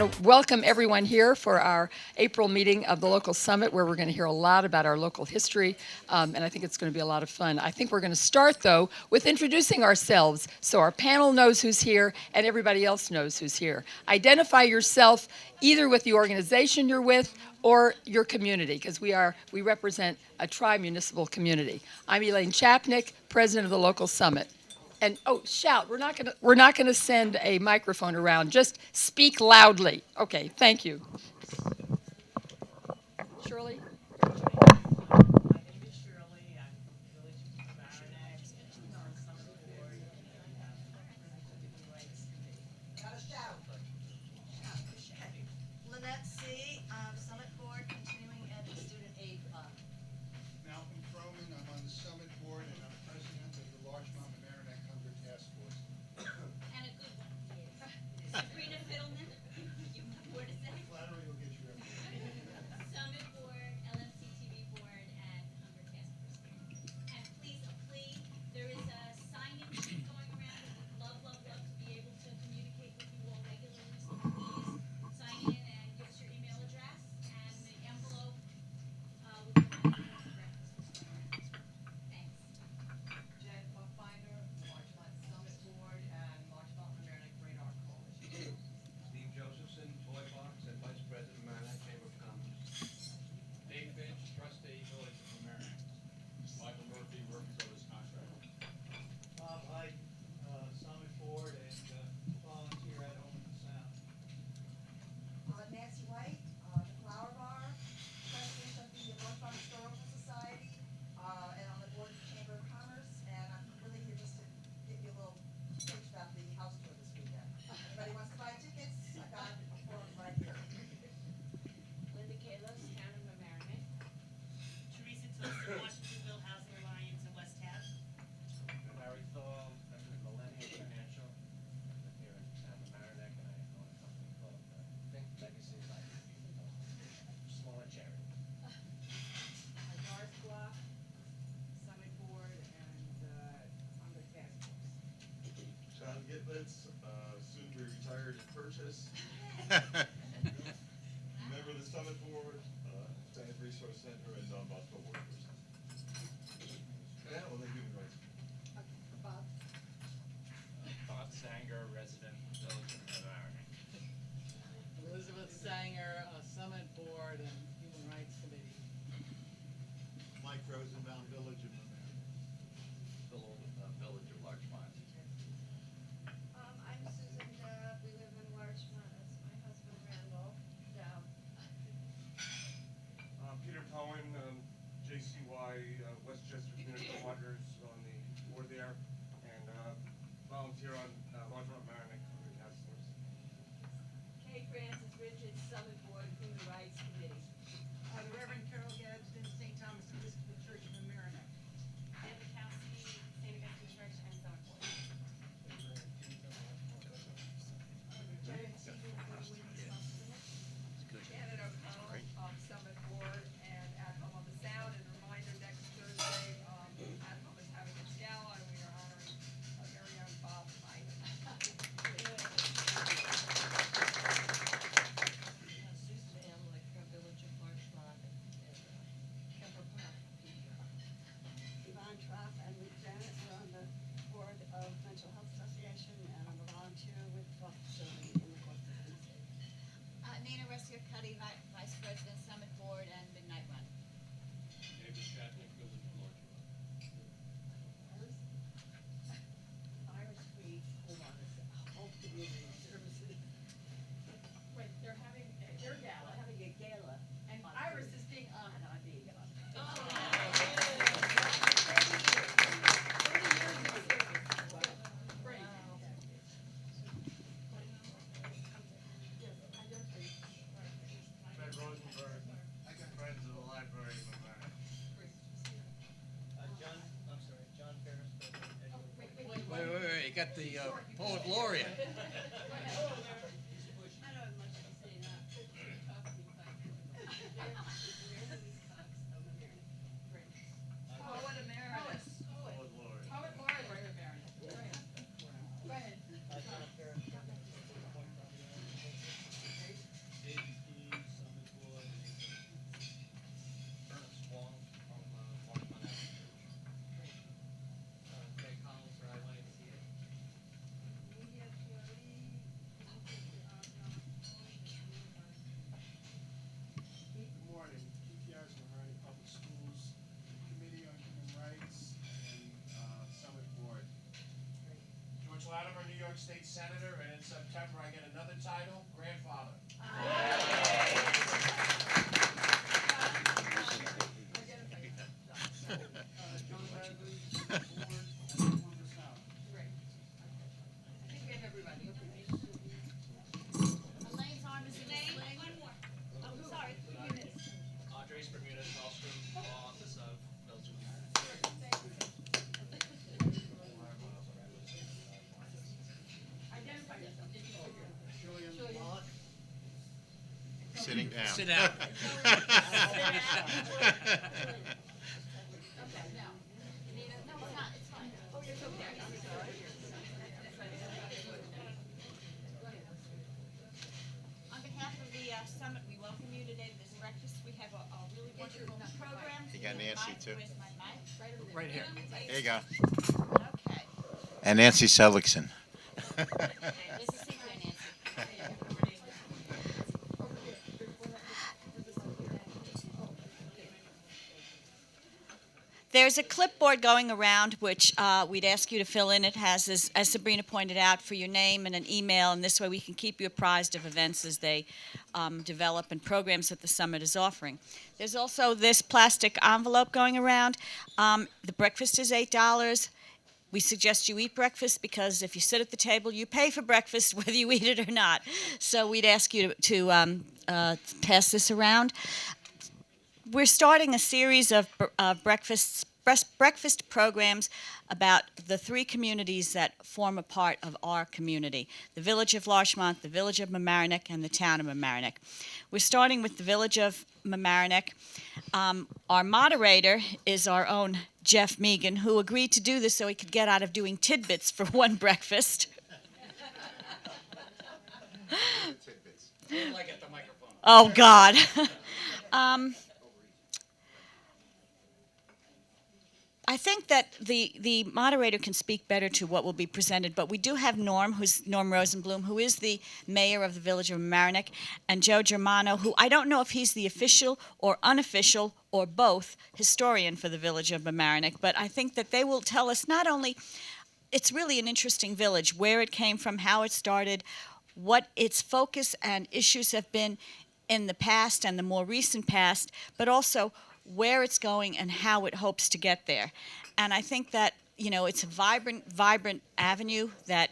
want to welcome everyone here for our April meeting of the local summit, where we're going to hear a lot about our local history, and I think it's going to be a lot of fun. I think we're going to start, though, with introducing ourselves so our panel knows who's here and everybody else knows who's here. Identify yourself either with the organization you're with or your community, because we represent a tri-municipal community. I'm Elaine Chapnick, president of the local summit. And shout! We're not gonna send a microphone around. Just speak loudly. Okay, thank you. Shirley. My name is Shirley. I'm from Village of Mamaroneck, and on Summit Board, and Civil Rights Committee. Gotta shout. Lynette C., Summit Board, Continuing Ed and Student Aid Fund. Malcolm Froman, I'm on the Summit Board and I'm president of the Larchmont Mamaroneck Hunger Task Force. And a good one is Sabrina Fiddleman. You have more to say? Flattery will get you everywhere. Summit Board, LMC-TV Board, and Hunger Task Force. And please, a plea, there is a sign-in sheet going around. We'd love to be able to communicate with you all regularly. So please sign in and give us your email address and the envelope. Will be Thanks. Jen Buckbinder, Larchmont Summit Board, and Larchmont Mamaroneck Radar Coalition. Steve Josephson, Toy Box, and Vice President, Mamaroneck Chamber of Commerce. Dave Finch, trustee, Village of Mamaroneck. Michael Murphy, working village contractor. Bob Hyde, Summit Board, and volunteer at Home in the Sound. Nancy White, the Flower Bar, president of the Larchmont Historical Society, and on the board of the Chamber of Commerce, and I'm really here just to give you a little pitch about the house tour this weekend. Anybody wants to buy tickets, I got a form right here. Linda Kalos, Town of Mamaroneck. Teresa Tilson, Washingtonville Housing Alliance in West Half. Larry Thal, member of Millennium Financial. I live here in town of Mamaroneck, and I own a company called Think Legacy Life, smaller charity. Doris Block, Summit Board, and Hunger Task Force. John Gitlitz, soon to be retired in purchase. Member of the Summit Board, Senate Resource Center, and Don Bosco Workers. Yeah, well, the human rights. Bob? Bob Sanger, resident, Village of Mamaroneck. Elizabeth Sanger, Summit Board and Human Rights Committee. Mike Rosenblum, Village of Mamaroneck. Village of Larchmont. I'm Susan Deb, we live in Larchmont, that's my husband Randall Deb. Peter Cohen, JCY, Westchester Community Waters on the board there, and volunteer on Larchmont Mamaroneck Hunger Task Force. Kay Francis Richards, Summit Board, Human Rights Committee. The Reverend Carol Gadsden, St. Thomas Episcopal Church of Mamaroneck. Deb Bukowski, St. Augustine Church, and Summit Board. Janet O'Connell, Summit Board, and at Home on the Sound. And reminder, next Thursday, at Home is having its gala, and we are honoring our very own Bob Hyde. Susan Amlick from Village of Larchmont and Kemper Park. Yvonne Tropp and with Janet, we're on the board of Mental Health Association, and I'm a volunteer with Buck Facility in the court system. Nina Rescue-Cuddy, Vice President, Summit Board, and Midnight Run. David Chapnick, Village of Larchmont. Iris Reed, Home Community Services. Wait, they're having their gala. Having a gala. And Iris is being honored on the gala. Great. Fred Rosenberg, Friends of the Library of Mamaroneck. John Ferris, President. Wait, you got the poet laureate. I don't have much to say now. Poet Emeritus. Poet laureate. Poet Laureate Emeritus. Go ahead. John Ferris, President. York State Senator, and in September I get another title, grandfather. John Bradley, board, and on the south. Great. I think we have everybody. Elaine's arm is in the sling. One more. Oh, sorry. Andres Bermudez Dahlstrom, Law Office of Village of Identify yourself. Julian Locke. Sitting down. Sit down. Okay, now. Nina, No, it's not. It's fine. oh, you're so there. I'm sorry. On behalf of the summit, we welcome you today to this breakfast. We have a really wonderful program. You got Nancy, too. Where's my mic? Right here. There you go. Okay. And Nancy Seligson. There's a seat there, Nancy. There's a clipboard going around which we'd ask you to fill in. It has, as Sabrina pointed out, for your name and an email, and this way we can keep you apprised of events as they develop and programs that the summit is offering. There's also this plastic envelope going around. The breakfast is $8. We suggest you eat breakfast because if you sit at the table, you pay for breakfast whether you eat it or not. So we'd ask you to pass this around. We're starting a series of breakfast programs about the three communities that form a part of our community: the Village of Larchmont, the Village of Mamaroneck, and the Town of Mamaroneck. We're starting with the Village of Mamaroneck. Our moderator is our own Jeff Megan, who agreed to do this so he could get out of doing tidbits for one breakfast. Like at the microphone. Oh, God. I think that the moderator can speak better to what will be presented, but we do have Norm Rosenblum, who is the mayor of the Village of Mamaroneck, and Joe Germano, who I don't know if he's the official or unofficial or both historian for the Village of Mamaroneck, but I think that they will tell us not only it's really an interesting village, where it came from, how it started, what its focus and issues have been in the past and the more recent past, but also where it's going and how it hopes to get there. And I think that, it's a vibrant avenue that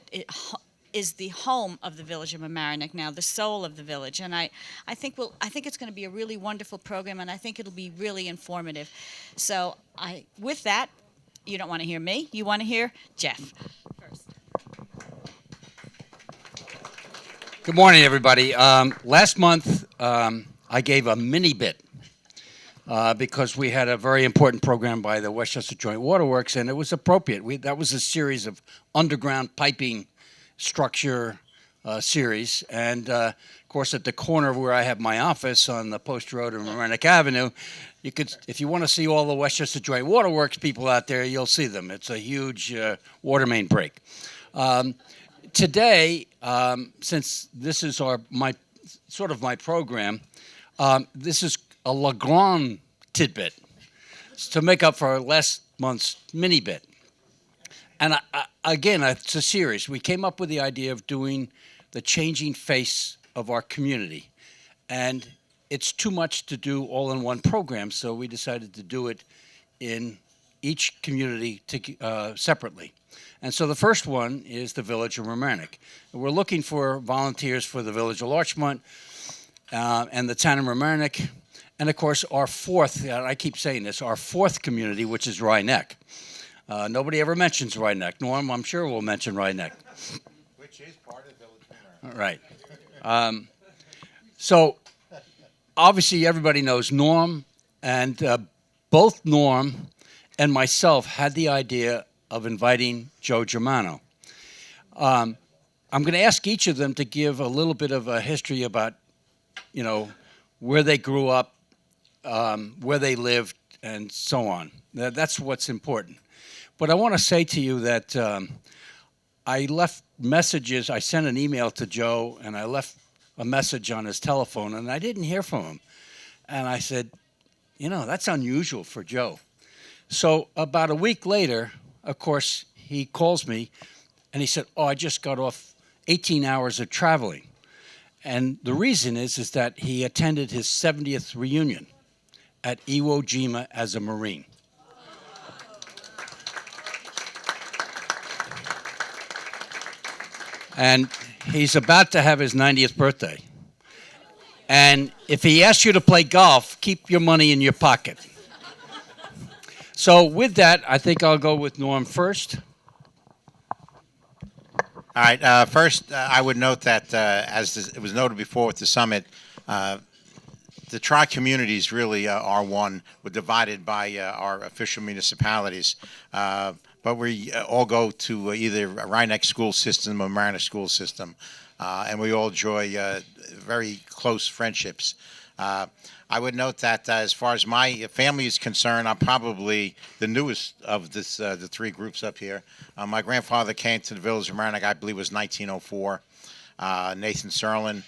is the home of the Village of Mamaroneck now, the soul of the village. And I think it's going to be a really wonderful program, and I think it'll be really informative. So with that, you don't want to hear me, you want to hear Jeff first. Good morning, everybody. Last month, I gave a mini bit because we had a very important program by the Westchester Joint Waterworks, and it was appropriate. That was a series of underground piping structure series. And, of course, at the corner where I have my office on the Post Road and Mamaroneck Avenue, you could, if you want to see all the Westchester Joint Waterworks people out there, you'll see them. It's a huge water main break. Today, since this is my program, this is a Legrand tidbit to make up for last month's mini bit. And again, it's a series. We came up with the idea of doing the changing face of our community. And it's too much to do all in one program, so we decided to do it in each community separately. And so the first one is the Village of Mamaroneck. We're looking for volunteers for the Village of Larchmont and the Town of Mamaroneck, and of course our fourth, I keep saying this, our fourth community, which is Ryeneck. Nobody ever mentions Ryeneck. Norm, I'm sure will mention Ryeneck. Which is part of Village of Mamaroneck. Right. So obviously everybody knows Norm, and both Norm and myself had the idea of inviting Joe Germano. I'm going to ask each of them to give a little bit of a history about, where they grew up, where they lived, and so on. That's what's important. But I want to say to you that I left messages. I sent an email to Joe, and I left a message on his telephone, and I didn't hear from him. And I said, that's unusual for Joe. So about a week later, of course, he calls me And he said, "Oh, I just got off 18 hours of traveling." And the reason is that he attended his 70th reunion at Iwo Jima as a Marine. And he's about to have his 90th birthday. And if he asks you to play golf, keep your money in your pocket. So with that, I think I'll go with Norm first. All right. First, I would note that, it was noted before with the summit, the tri-communities really are one. We're divided by our official municipalities. But we all go to either a Rhinebeck school system or Mamaroneck school system. And we all enjoy very close friendships. I would note that as far as my family is concerned, I'm probably the newest of this, the three groups up here. My grandfather came to the Village of Mamaroneck, I believe it was 1904. Nathan Serlin.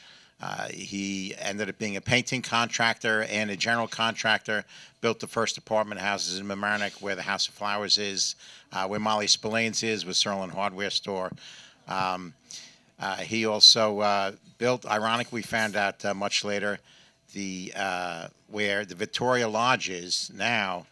He ended up being a painting contractor and a general contractor, built the first apartment houses in Mamaroneck where the House of Flowers is, where Molly Spillane's is with Serlin Hardware Store. He also built, ironically, we found out much later, where the Victoria Lodge is now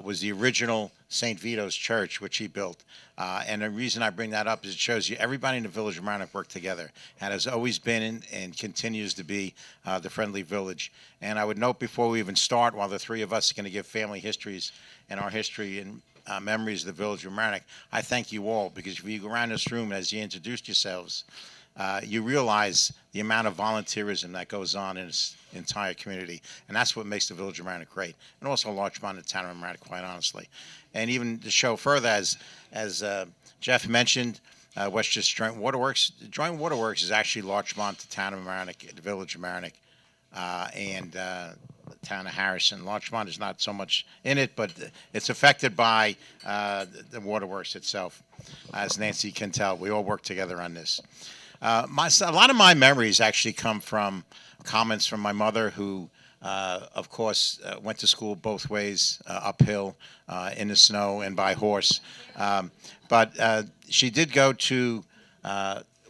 was the original St. Vito's Church, which he built. And the reason I bring that up is it shows you everybody in the Village of Mamaroneck worked together and has always been and continues to be the friendly village. And I would note before we even start, while the three of us are going to give family histories and our history and memories of the Village of Mamaroneck, I thank you all, because if you go around this room as you introduced yourselves, you realize the amount of volunteerism that goes on in this entire community. And that's what makes the Village of Mamaroneck great. And also Larchmont and the town of Mamaroneck, quite honestly. And even to show further, as Jeff mentioned, Westchester Joint Waterworks. Joint Waterworks is actually Larchmont, the town of Mamaroneck, the Village of Mamaroneck, and the town of Harrison. Larchmont is not so much in it, but it's affected by the waterworks itself. As Nancy can tell, we all work together on this. A lot of my memories actually come from comments from my mother, who, of course, went to school both ways, uphill, in the snow, and by horse. But she did go to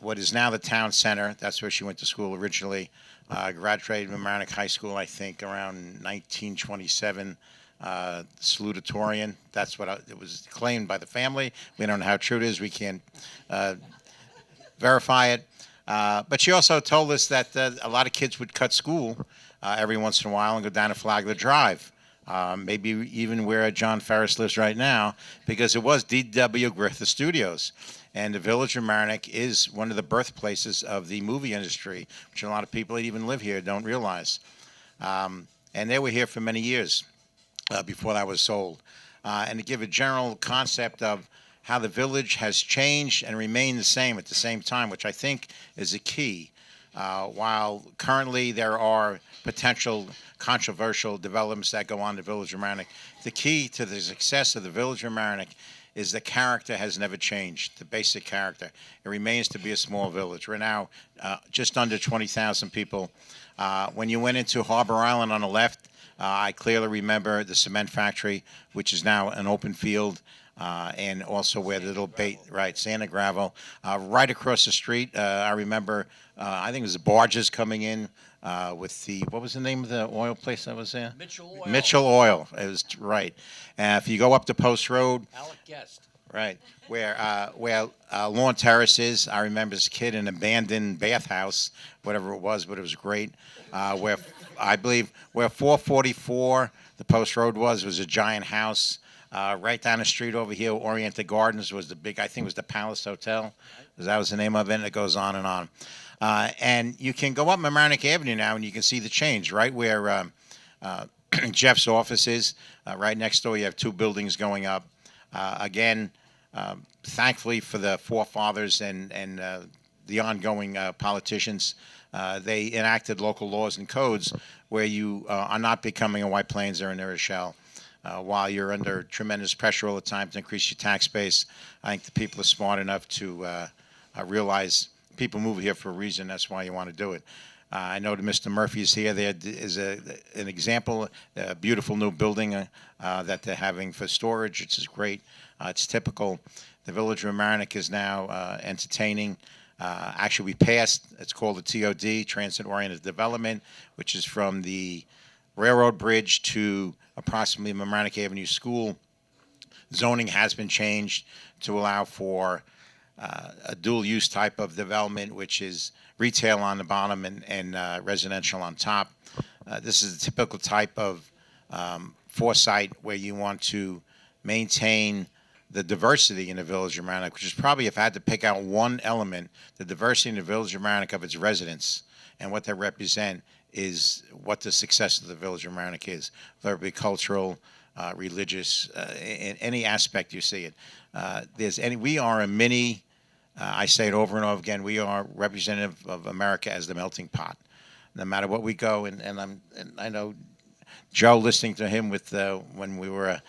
what is now the town center. That's where she went to school originally. Graduated Mamaroneck High School, I think, around 1927. Salutatorian. That's what it was claimed by the family. We don't know how true it is. We can't verify it. But she also told us that a lot of kids would cut school every once in a while and go down to Flagler Drive, maybe even where John Ferris lives right now, because it was D.W. Griffith Studios. And the Village of Mamaroneck is one of the birthplaces of the movie industry, which a lot of people that even live here don't realize. And they were here for many years before that was sold. And to give a general concept of how the village has changed and remained the same at the same time, which I think is a key. While currently there are potential controversial developments that go on in the Village of Mamaroneck, the key to the success of the Village of Mamaroneck is the character has never changed, the basic character. It remains to be a small village. We're now just under 20,000 people. When you went into Harbor Island on the left, I clearly remember the cement factory, which is now an open field. And also where the little bait, right, sand and gravel. Right across the street, I remember, I think it was the barges coming in with the, what was the name of the oil place that was there? Mitchell Oil. Mitchell Oil, it was right. If you go up to Post Road. Alec Guest. Right, where Lawn Terrace is, I remember as a kid, an abandoned bathhouse, whatever it was, but it was great. Where I believe where 444, the Post Road was a giant house. Right down the street over here, Oriented Gardens was the big, I think it was the Palace Hotel. That was the name of it, and it goes on and on. And you can go up Mamaroneck Avenue now, and you can see the change, right where Jeff's office is. Right next door, you have two buildings going up. Again, thankfully for the forefathers and the ongoing politicians, they enacted local laws and codes where you are not becoming a White Plains or an New Rochelle. While you're under tremendous pressure all the time to increase your tax base, I think the people are smart enough to realize people move here for a reason. That's why you want to do it. I know that Mr. Murphy is here. There is an example, a beautiful new building that they're having for storage, which is great. It's typical. The Village of Mamaroneck is now entertaining. Actually, we passed, it's called the TOD, Transit-Oriented Development, which is from the railroad bridge to approximately Mamaroneck Avenue School. Zoning has been changed to allow for a dual-use type of development, which is retail on the bottom and residential on top. This is a typical type of foresight where you want to maintain the diversity in the Village of Mamaroneck, which is probably, if I had to pick out one element, the diversity in the Village of Mamaroneck of its residents and what they represent is what the success of the Village of Mamaroneck is, whether it be cultural, religious, in any aspect you see it. We are a mini, I say it over and over again, we are representative of America as the melting pot. No matter what we go, and I know Joe, listening to him with when we were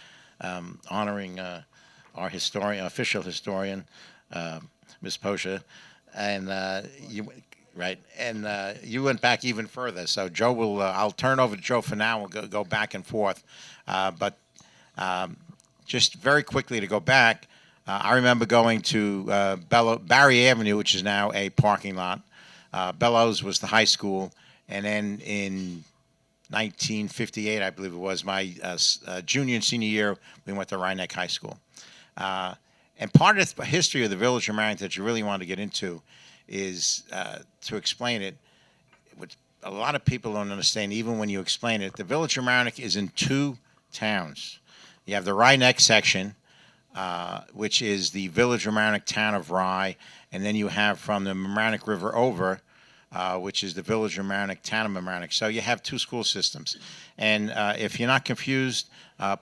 honoring our historian, official historian, Ms. Posha, and you went back even further. So Joe will, I'll turn over to Joe for now. We'll go back and forth, but just very quickly to go back, I remember going to Barry Avenue, which is now a parking lot. Bellows was the high school, and then in 1958, I believe it was, my junior and senior year, we went to Rhinebeck High School. And part of the history of the Village of Mamaroneck that you really want to get into is to explain it, which a lot of people don't understand, even when you explain it. The Village of Mamaroneck is in two towns. You have the Rhinebeck section, which is the Village of Mamaroneck town of Rye, and then you have from the Mamaroneck River over, which is the Village of Mamaroneck, town of Mamaroneck. So you have two school systems. And if you're not confused,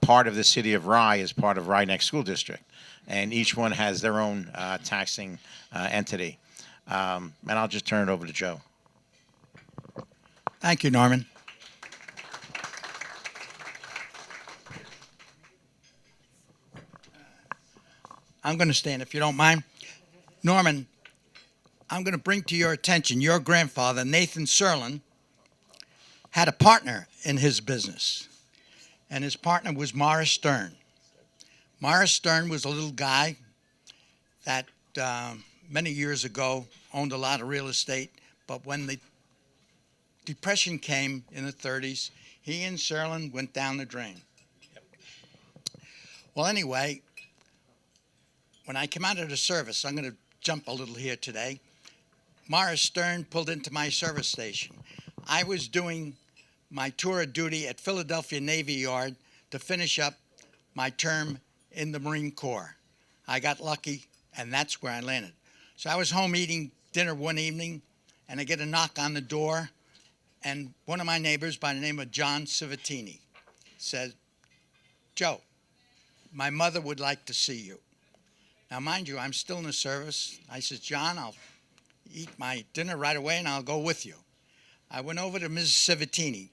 part of the city of Rye is part of Rhinebeck School District. And each one has their own taxing entity. And I'll just turn it over to Joe. Thank you, Norman. I'm going to stand, if you don't mind. Norman, I'm going to bring to your attention, your grandfather, Nathan Serlin, had a partner in his business, and his partner was Morris Stern. Morris Stern was a little guy that many years ago owned a lot of real estate, but when the Depression came in the 30s, he and Serlin went down the drain. Well, anyway, when I came out of the service, I'm going to jump a little here today, Morris Stern pulled into my service station. I was doing my tour of duty at Philadelphia Navy Yard to finish up my term in the Marine Corps. I got lucky, and that's where I landed. So I was home eating dinner one evening, and I get a knock on the door, and one of my neighbors by the name of John Civittini said, "Joe, my mother would like to see you." Now, mind you, I'm still in the service. I said, "John, I'll eat my dinner right away, and I'll go with you." I went over to Mrs. Civittini.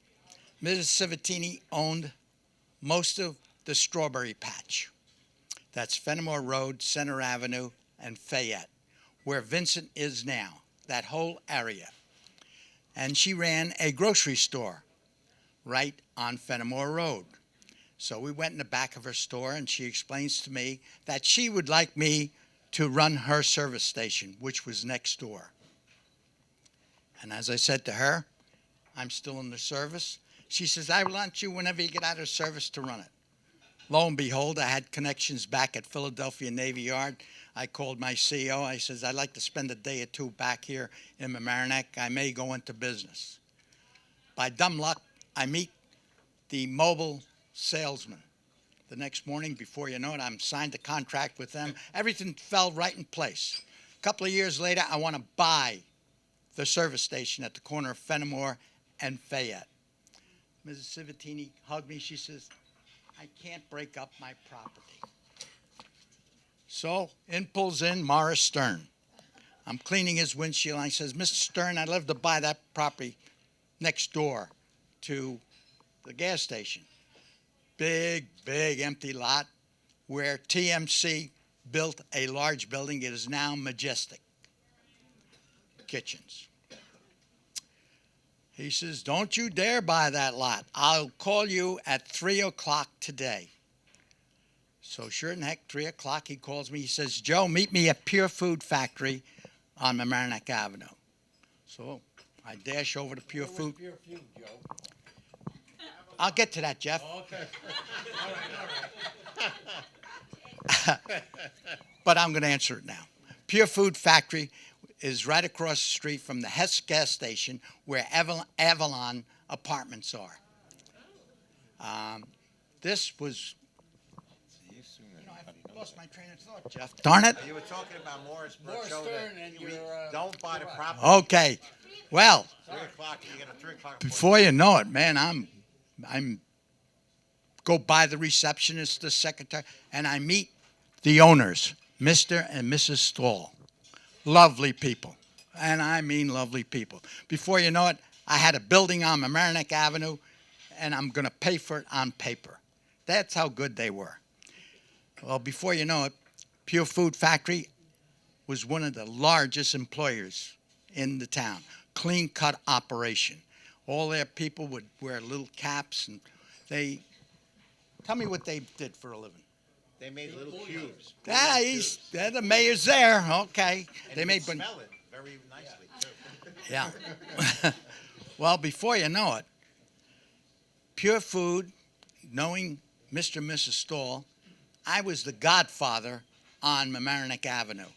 Mrs. Civittini owned most of the strawberry patch. That's Fenimore Road, Center Avenue, and Fayette, where Vincent is now, that whole area. And she ran a grocery store right on Fenimore Road. So we went in the back of her store, and she explains to me that she would like me to run her service station, which was next door. And as I said to her, I'm still in the service. She says, "I want you, whenever you get out of service, to run it." Lo and behold, I had connections back at Philadelphia Navy Yard. I called my CEO. I says, "I'd like to spend a day or two back here in Mamaroneck. I may go into business." By dumb luck, I meet the mobile salesman. The next morning, before you know it, I'm signed a contract with them. Everything fell right in place. A couple of years later, I want to buy the service station at the corner of Fenimore and Fayette. Mrs. Civittini hugged me. She says, "I can't break up my property." So in pulls in Morris Stern. I'm cleaning his windshield. And I says, "Mr. Stern, I'd love to buy that property next door to the gas station." Big, big empty lot where TMC built a large building. It is now Majestic Kitchens. He says, don't you dare buy that lot. I'll call you at 3 o'clock today. So sure and heck, 3 o'clock, he calls me. He says, Joe, meet me at Pure Food Factory on Mamaroneck Avenue. So I dash over to Pure Food. Pure Food, Joe. I'll get to that, Jeff. Okay. But I'm going to answer it now. Pure Food Factory is right across the street from the Hess gas station where Avalon Apartments are. This was, I lost my train of thought, Jeff. Darn it. You were talking about Morrisburg. Morris Show Stern that and we your, don't buy the garage. property. Okay. Well, 3 o'clock, you get a 3 o'clock. before you know it, man, I'm go by the receptionist, the secretary, and I meet the owners, Mr. and Mrs. Stahl. Lovely people. And I mean lovely people. Before you know it, I had a building on Mamaroneck Avenue, and I'm going to pay for it on paper. That's how good they were. Well, before you know it, Pure Food Factory was one of the largest employers in the town. Clean cut operation. All their people would wear little caps, and they tell me what they did for a living. They made little cubes. The mayor's there. Okay. And They you made can smell it very nicely, too. Yeah. Well, before you know it, Pure Food, knowing Mr. and Mrs. Stahl, I was the godfather on Mamaroneck Avenue.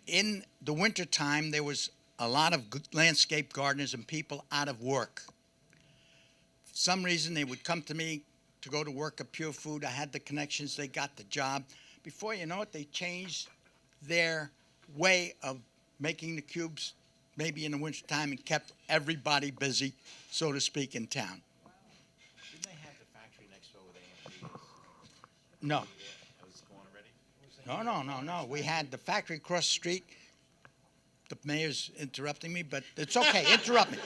In the wintertime, there was a lot of landscape gardeners and people out of work. For some reason, they would come to me to go to work at Pure Food. I had the connections. They got the job. Before you know it, they changed their way of making the cubes, maybe in the wintertime, and kept everybody busy, so to speak, in town. Didn't they have the factory next door with AMP? No. That was going already? No. We had the factory across the street. The mayor's interrupting me, but it's okay. Interrupt me.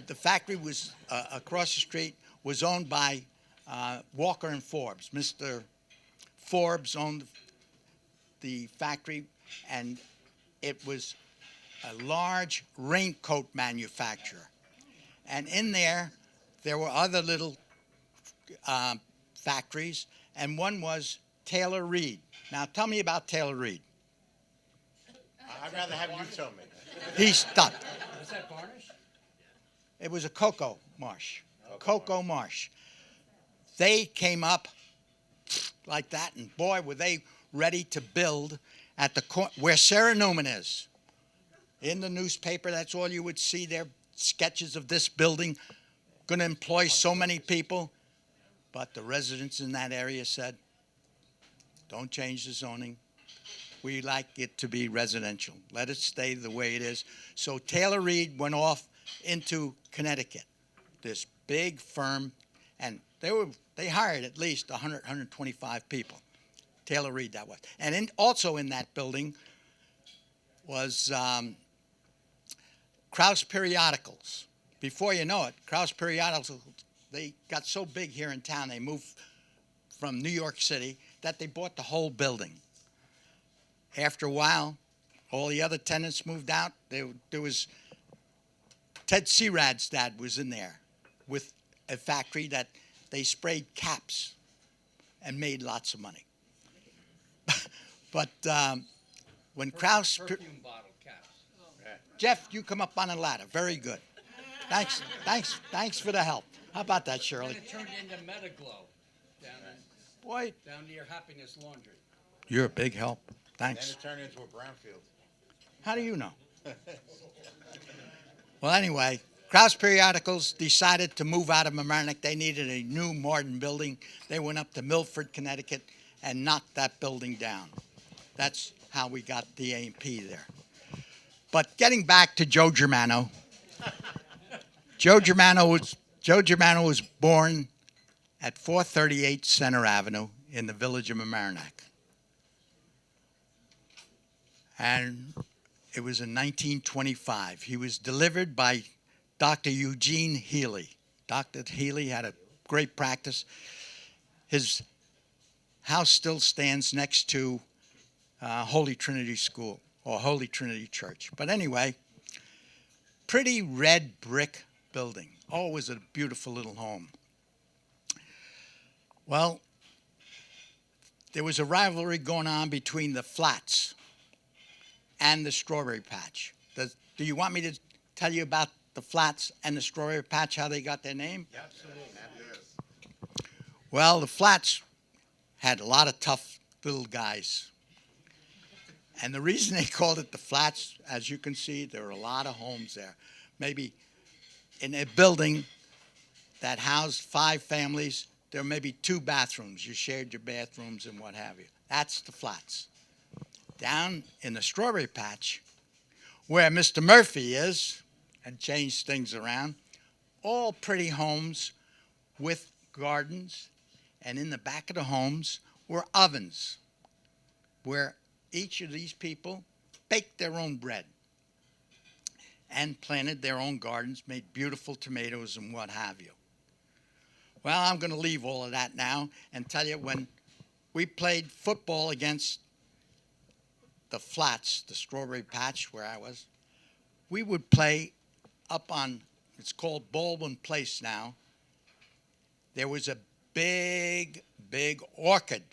The factory was across the street, was owned by Walker and Forbes. Mr. Forbes owned the factory, and it was a large raincoat manufacturer. And in there were other little factories, and one was Taylor Reed. Now, tell me about Taylor Reed. I'd rather have you tell me. He stopped. Was that varnish? It was a cocoa marsh. Cocoa marsh. They came up like that, and boy, were they ready to build at the where Sarah Newman is. In the newspaper, that's all you would see there, sketches of this building, going to employ so many people. But the residents in that area said, don't change the zoning. We like it to be residential. Let it stay the way it is. So Taylor Reed went off into Connecticut, this big firm, and they hired at least 100, 125 people. Taylor Reed, that was. And also in that building was Krause Periodicals. Before you know it, Krause Periodicals, they got so big here in town, they moved from New York City, that they bought the whole building. After a while, all the other tenants moved out. There was Ted Searad's dad was in there with a factory that they sprayed caps and made lots of money. But when Krause... Perfume bottle caps. Jeff, you come up on a ladder. Very good. Thanks for the help. How about that, Shirley? And it turned into Metaglow Boy, down near Happiness Laundry. you're a big help. Then Thanks. it turned into a brownfield. How do you know? Well, anyway, Krause Periodicals decided to move out of Mamaroneck. They needed a new modern building. They went up to Milford, Connecticut, and knocked that building down. That's how we got the A&P there. But getting back to Joe Germano, Joe Germano was born at 438 Center Avenue in the Village of Mamaroneck. And it was in 1925. He was delivered by Dr. Eugene Healy. Dr. Healy had a great practice. His house still stands next to Holy Trinity School or Holy Trinity Church. But anyway, pretty red brick building. Oh, it was a beautiful little home. Well, there was a rivalry going on between the flats and the strawberry patch. Do you want me to tell you about the flats and the strawberry patch, how they got their name? Absolutely. Well, the flats had a lot of tough little guys. And the reason they called it the flats, as you can see, there are a lot of homes there. Maybe in a building that housed 5 families, there may be 2 bathrooms. You shared your bathrooms and what have you. That's the flats. Down in the strawberry patch, where Mr. Murphy is, and changed things around, all pretty homes with gardens, and in the back of the homes were ovens where each of these people baked their own bread and planted their own gardens, made beautiful tomatoes and what have you. Well, I'm going to leave all of that now and tell you when we played football against the flats, the strawberry patch where I was, we would play up on, it's called Baldwin Place now. There was a big orchard,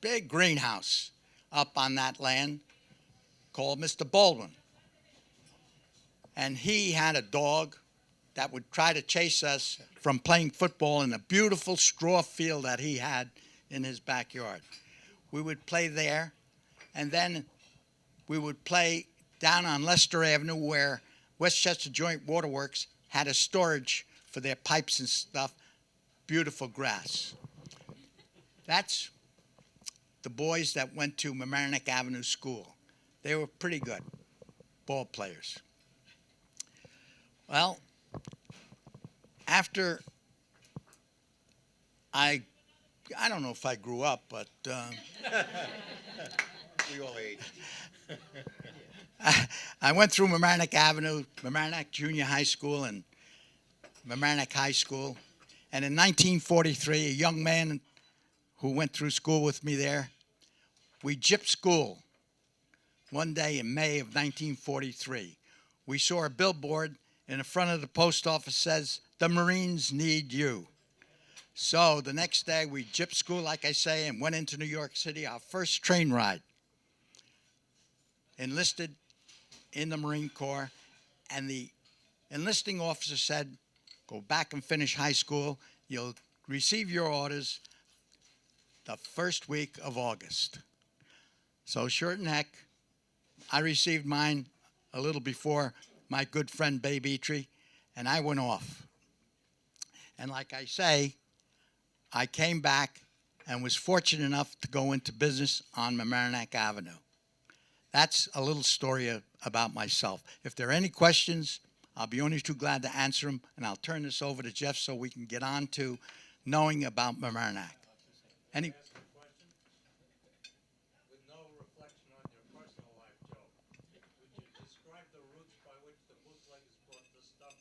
big greenhouse up on that land called Mr. Baldwin. And he had a dog that would try to chase us from playing football in a beautiful straw field that he had in his backyard. We would play there, and then we would play down on Leicester Avenue where Westchester Joint Waterworks had a storage for their pipes and stuff. Beautiful grass. That's the boys that went to Mamaroneck Avenue School. They were pretty good ball players. Well, after I don't know if I grew up, but We all age. I went through Mamaroneck Avenue, Mamaroneck Junior High School, and Mamaroneck High School. And in 1943, a young man who went through school with me there, we gypped school one day in May of 1943. We saw a billboard in the front of the post office says, "The Marines need you." So the next day we gypped school, like I say, and went into New York City, our first train ride. Enlisted in the Marine Corps, and the enlisting officer said, "Go back and finish high school. You'll receive your orders the first week of August." So short and heck, I received mine a little before my good friend Babe Eitry, and I went off. And like I say, I came back and was fortunate enough to go into business on Mamaroneck Avenue. That's a little story about myself. If there are any questions, I'll be only too glad to answer them, and I'll turn this over to Jeff so we can get on to knowing about Mamaroneck. Any? With no reflection on your personal life, Joe, would you describe the routes by which the bootleggers brought the stuff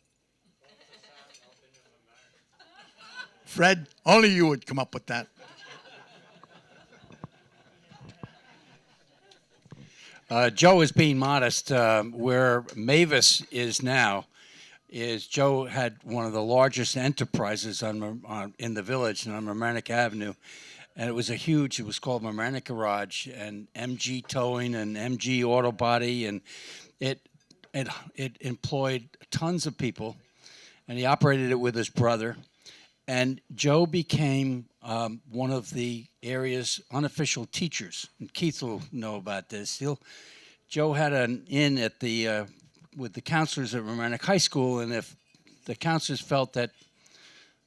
off the sound up into Mamaroneck? Fred, only you would come up with that. Joe is being modest. Where Mavis is now, is Joe had one of the largest enterprises in the village and on Mamaroneck Avenue, and it was called Mamaroneck Garage and MG Towing and MG Auto Body, and it employed tons of people, and he operated it with his brother. And Joe became one of the area's unofficial teachers. And Keith will know about this. Joe had an in at with the counselors at Mamaroneck High School, and if the counselors felt that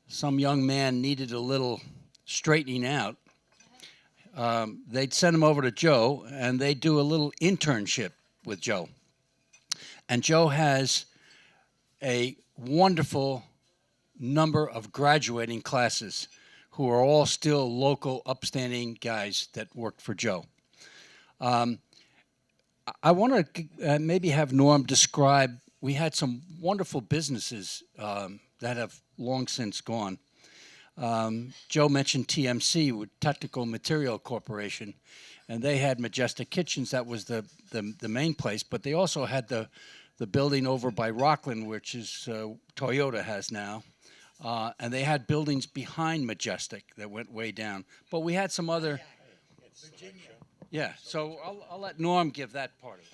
some young man needed a little straightening out, they'd send him over to Joe, and they'd do a little internship with Joe. And Joe has a wonderful number of graduating classes who are all still local, upstanding guys that worked for Joe. I want to maybe have Norm describe, we had some wonderful businesses that have long since gone. Joe mentioned TMC, with Technical Material Corporation, and they had Majestic Kitchens. That was the main place, but they also had the the building over by Rockland, which is Toyota has now. And they had buildings behind Majestic that went way down. But we had some other. Yeah, so I'll let Norm give that part of it.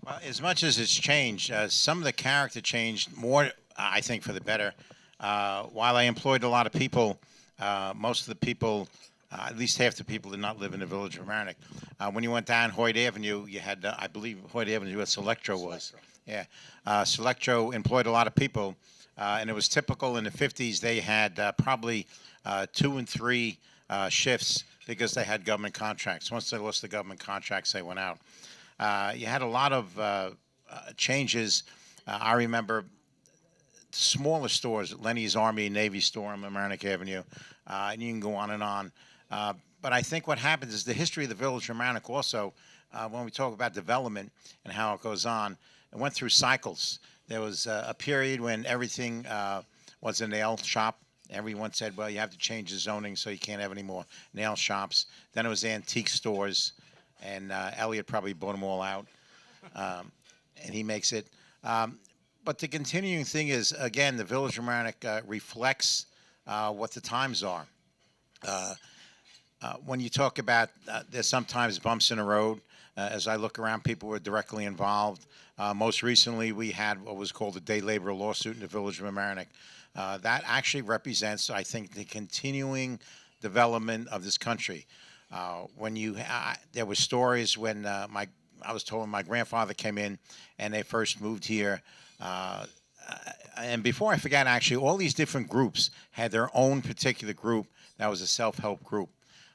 Well, as much as it's changed, some of the character changed more, I think, for the better. While I employed a lot of people, most of the people, at least half the people, did not live in the Village of Mamaroneck. When you went down Hoyt Avenue, you had, I believe, Hoyt Avenue, what Selectro was. Yeah, Selectro employed a lot of people, and it was typical in the 50s. They had probably 2 and 3 shifts because they had government contracts. Once they lost the government contracts, they went out. You had a lot of changes. I remember smaller stores, Lenny's Army Navy store on Mamaroneck Avenue, and you can go on and on. But I think what happens is the history of the Village of Mamaroneck also, when we talk about development and how it goes on, it went through cycles. There was a period when everything was a nail shop. Everyone said, well, you have to change the zoning so you can't have any more nail shops. Then it was antique stores, and Elliot probably bought them all out, and he makes it. But the continuing thing is, again, the Village of Mamaroneck reflects what the times are. When you talk about there's sometimes bumps in the road, as I look around, people were directly involved. Most recently, we had what was called a day labor lawsuit in the Village of Mamaroneck. That actually represents, I think, the continuing development of this country. There were stories when I was told when my grandfather came in and they first moved here. And before I forget, actually, all these different groups had their own particular group that was a self-help group.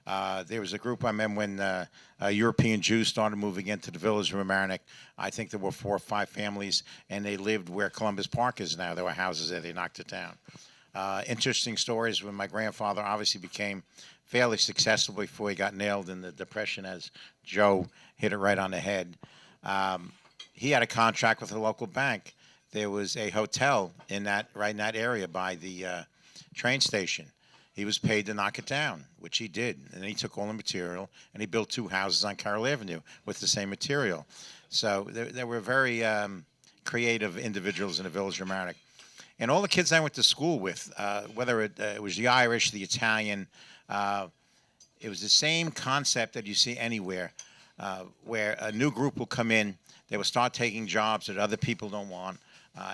There was a group I remember when European Jews started moving into the Village of Mamaroneck. I think there were 4 or 5 families, and they lived where Columbus Park is now. There were houses there. They knocked it down. Interesting stories when my grandfather obviously became fairly successful before he got nailed in the Depression, as Joe hit it right on the head. He had a contract with a local bank. There was a hotel right in that area by the train station. He was paid to knock it down, which he did. And then he took all the material, and he built 2 houses on Carroll Avenue with the same material. So there were very creative individuals in the Village of Mamaroneck. And all the kids I went to school with, whether it was the Irish, the Italian, it was the same concept that you see anywhere, where a new group will come in, they will start taking jobs that other people don't want.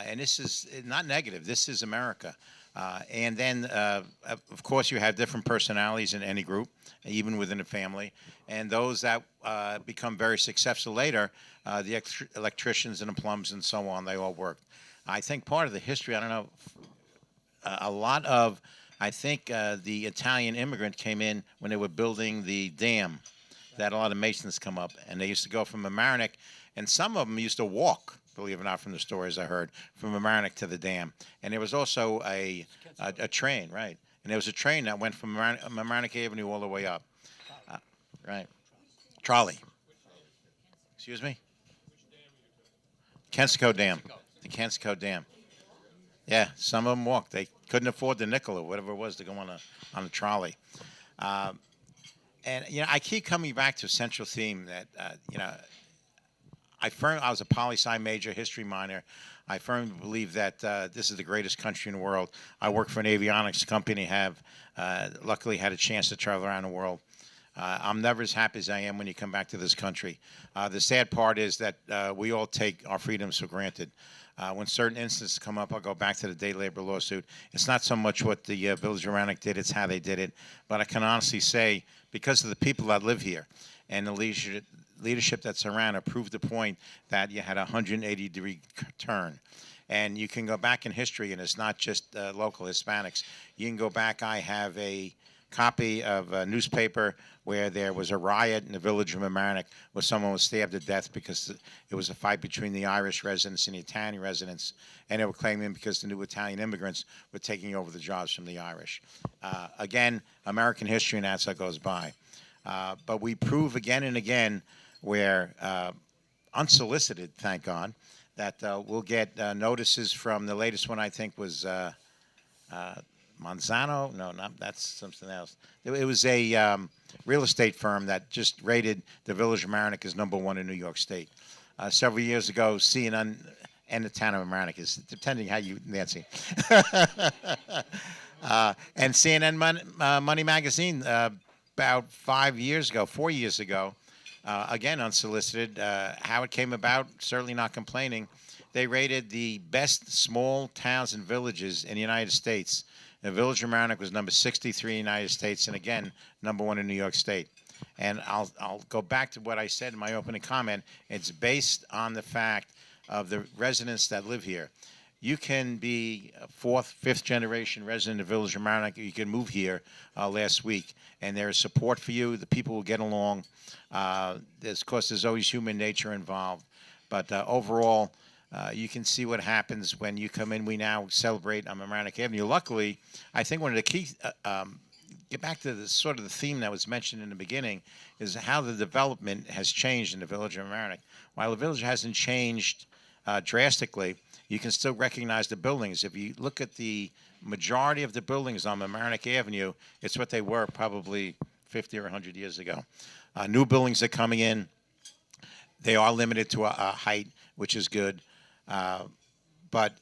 And this is not negative. This is America. And then, of course, you have different personalities in any group, even within a family. And those that become very successful later, the electricians and the plumbs and so on, they all work. I think part of the history, I don't know, a lot of, I think the Italian immigrant came in when they were building the dam. They had a lot of masons come up, and they used to go from Mamaroneck, and some of them used to walk, believe it or not, from the stories I heard, from Mamaroneck to the dam. And there was also a train, right? And there was a train that went from Mamaroneck Avenue all the way up. Right. Trolley. Excuse me? Kensico Dam. The Kensico Dam. Yeah, some of them walked. They couldn't afford the nickel or whatever it was to go on a trolley. And, you know, I keep coming back to a central theme that, you know, I was a poli-sci major, history minor. I firmly believe that this is the greatest country in the world. I work for an avionics company, have luckily had a chance to travel around the world. I'm never as happy as I am when you come back to this country. The sad part is that we all take our freedoms for granted. When certain instances come up, I'll go back to the day labor lawsuit. It's not so much what the Village of Mamaroneck did, it's how they did it. But I can honestly say, because of the people that live here and the leadership that's around, it proved the point that you had a 180-degree turn. And you can go back in history, and it's not just local Hispanics. You can go back. I have a copy of a newspaper where there was a riot in the Village of Mamaroneck where someone was stabbed to death because it was a fight between the Irish residents and the Italian residents, and they were claiming because the new Italian immigrants were taking over the jobs from the Irish. Again, American history, and that's how it goes by. But we prove again and again where, unsolicited, thank God, that we'll get notices from the latest one, I think, was Monsanto? No, that's something else. It was a real estate firm that just rated the Village of Mamaroneck as #1 in New York State. several years ago, CNN and the town of Mamaroneck is depending how you, Nancy. And CNN Money Magazine about 5 years ago, 4 years ago, again unsolicited, how it came about, certainly not complaining. They rated the best small towns and villages in the United States. The Village of Mamaroneck was number 63 in the United States, and again, number 1 in New York State. And I'll go back to what I said in my opening comment. It's based on the fact of the residents that live here. You can be a 4th, 5th generation resident of the Village of Mamaroneck. You can move here last week, and there is support for you. The people will get along. Of course, there's always human nature involved. But overall, you can see what happens when you come in. We now celebrate on Mamaroneck Avenue. Luckily, I think one of the key, get back to the sort of the theme that was mentioned in the beginning, is how the development has changed in the Village of Mamaroneck. While the village hasn't changed drastically, you can still recognize the buildings. If you look at the majority of the buildings on Mamaroneck Avenue, it's what they were probably 50 or 100 years ago. New buildings are coming in. They are limited to a height, which is good. But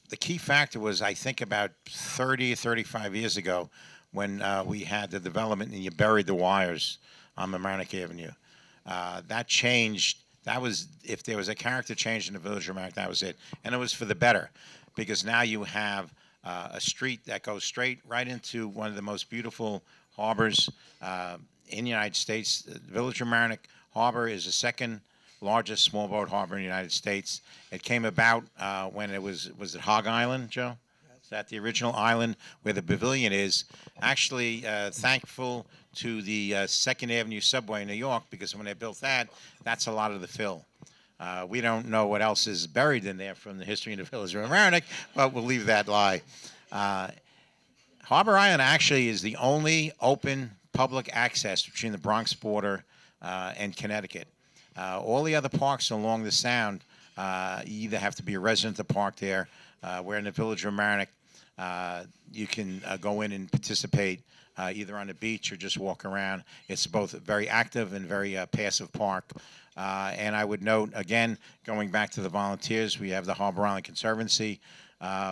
the key factor was, I think, about 30, 35 years ago when we had the development and you buried the wires on Mamaroneck Avenue. That changed. That was, if there was a character change in the Village of Mamaroneck, that was it. And it was for the better, because now you have a street that goes straight right into one of the most beautiful harbors in the United States. The Village of Mamaroneck Harbor is the second largest small boat harbor in the United States. It came about when it was it Hog Island, Joe? Is that the original island where the pavilion is? Actually, thankful to the 2nd Avenue subway in New York, because when they built that, that's a lot of the fill. We don't know what else is buried in there from the history of the Village of Mamaroneck, but we'll leave that lie. Harbor Island actually is the only open public access between the Bronx border and Connecticut. All the other parks along the Sound, you either have to be a resident to park there, where in the Village of Mamaroneck, you can go in and participate either on the beach or just walk around. It's both a very active and very passive park. And I would note, again, going back to the volunteers, we have the Harbor Island Conservancy,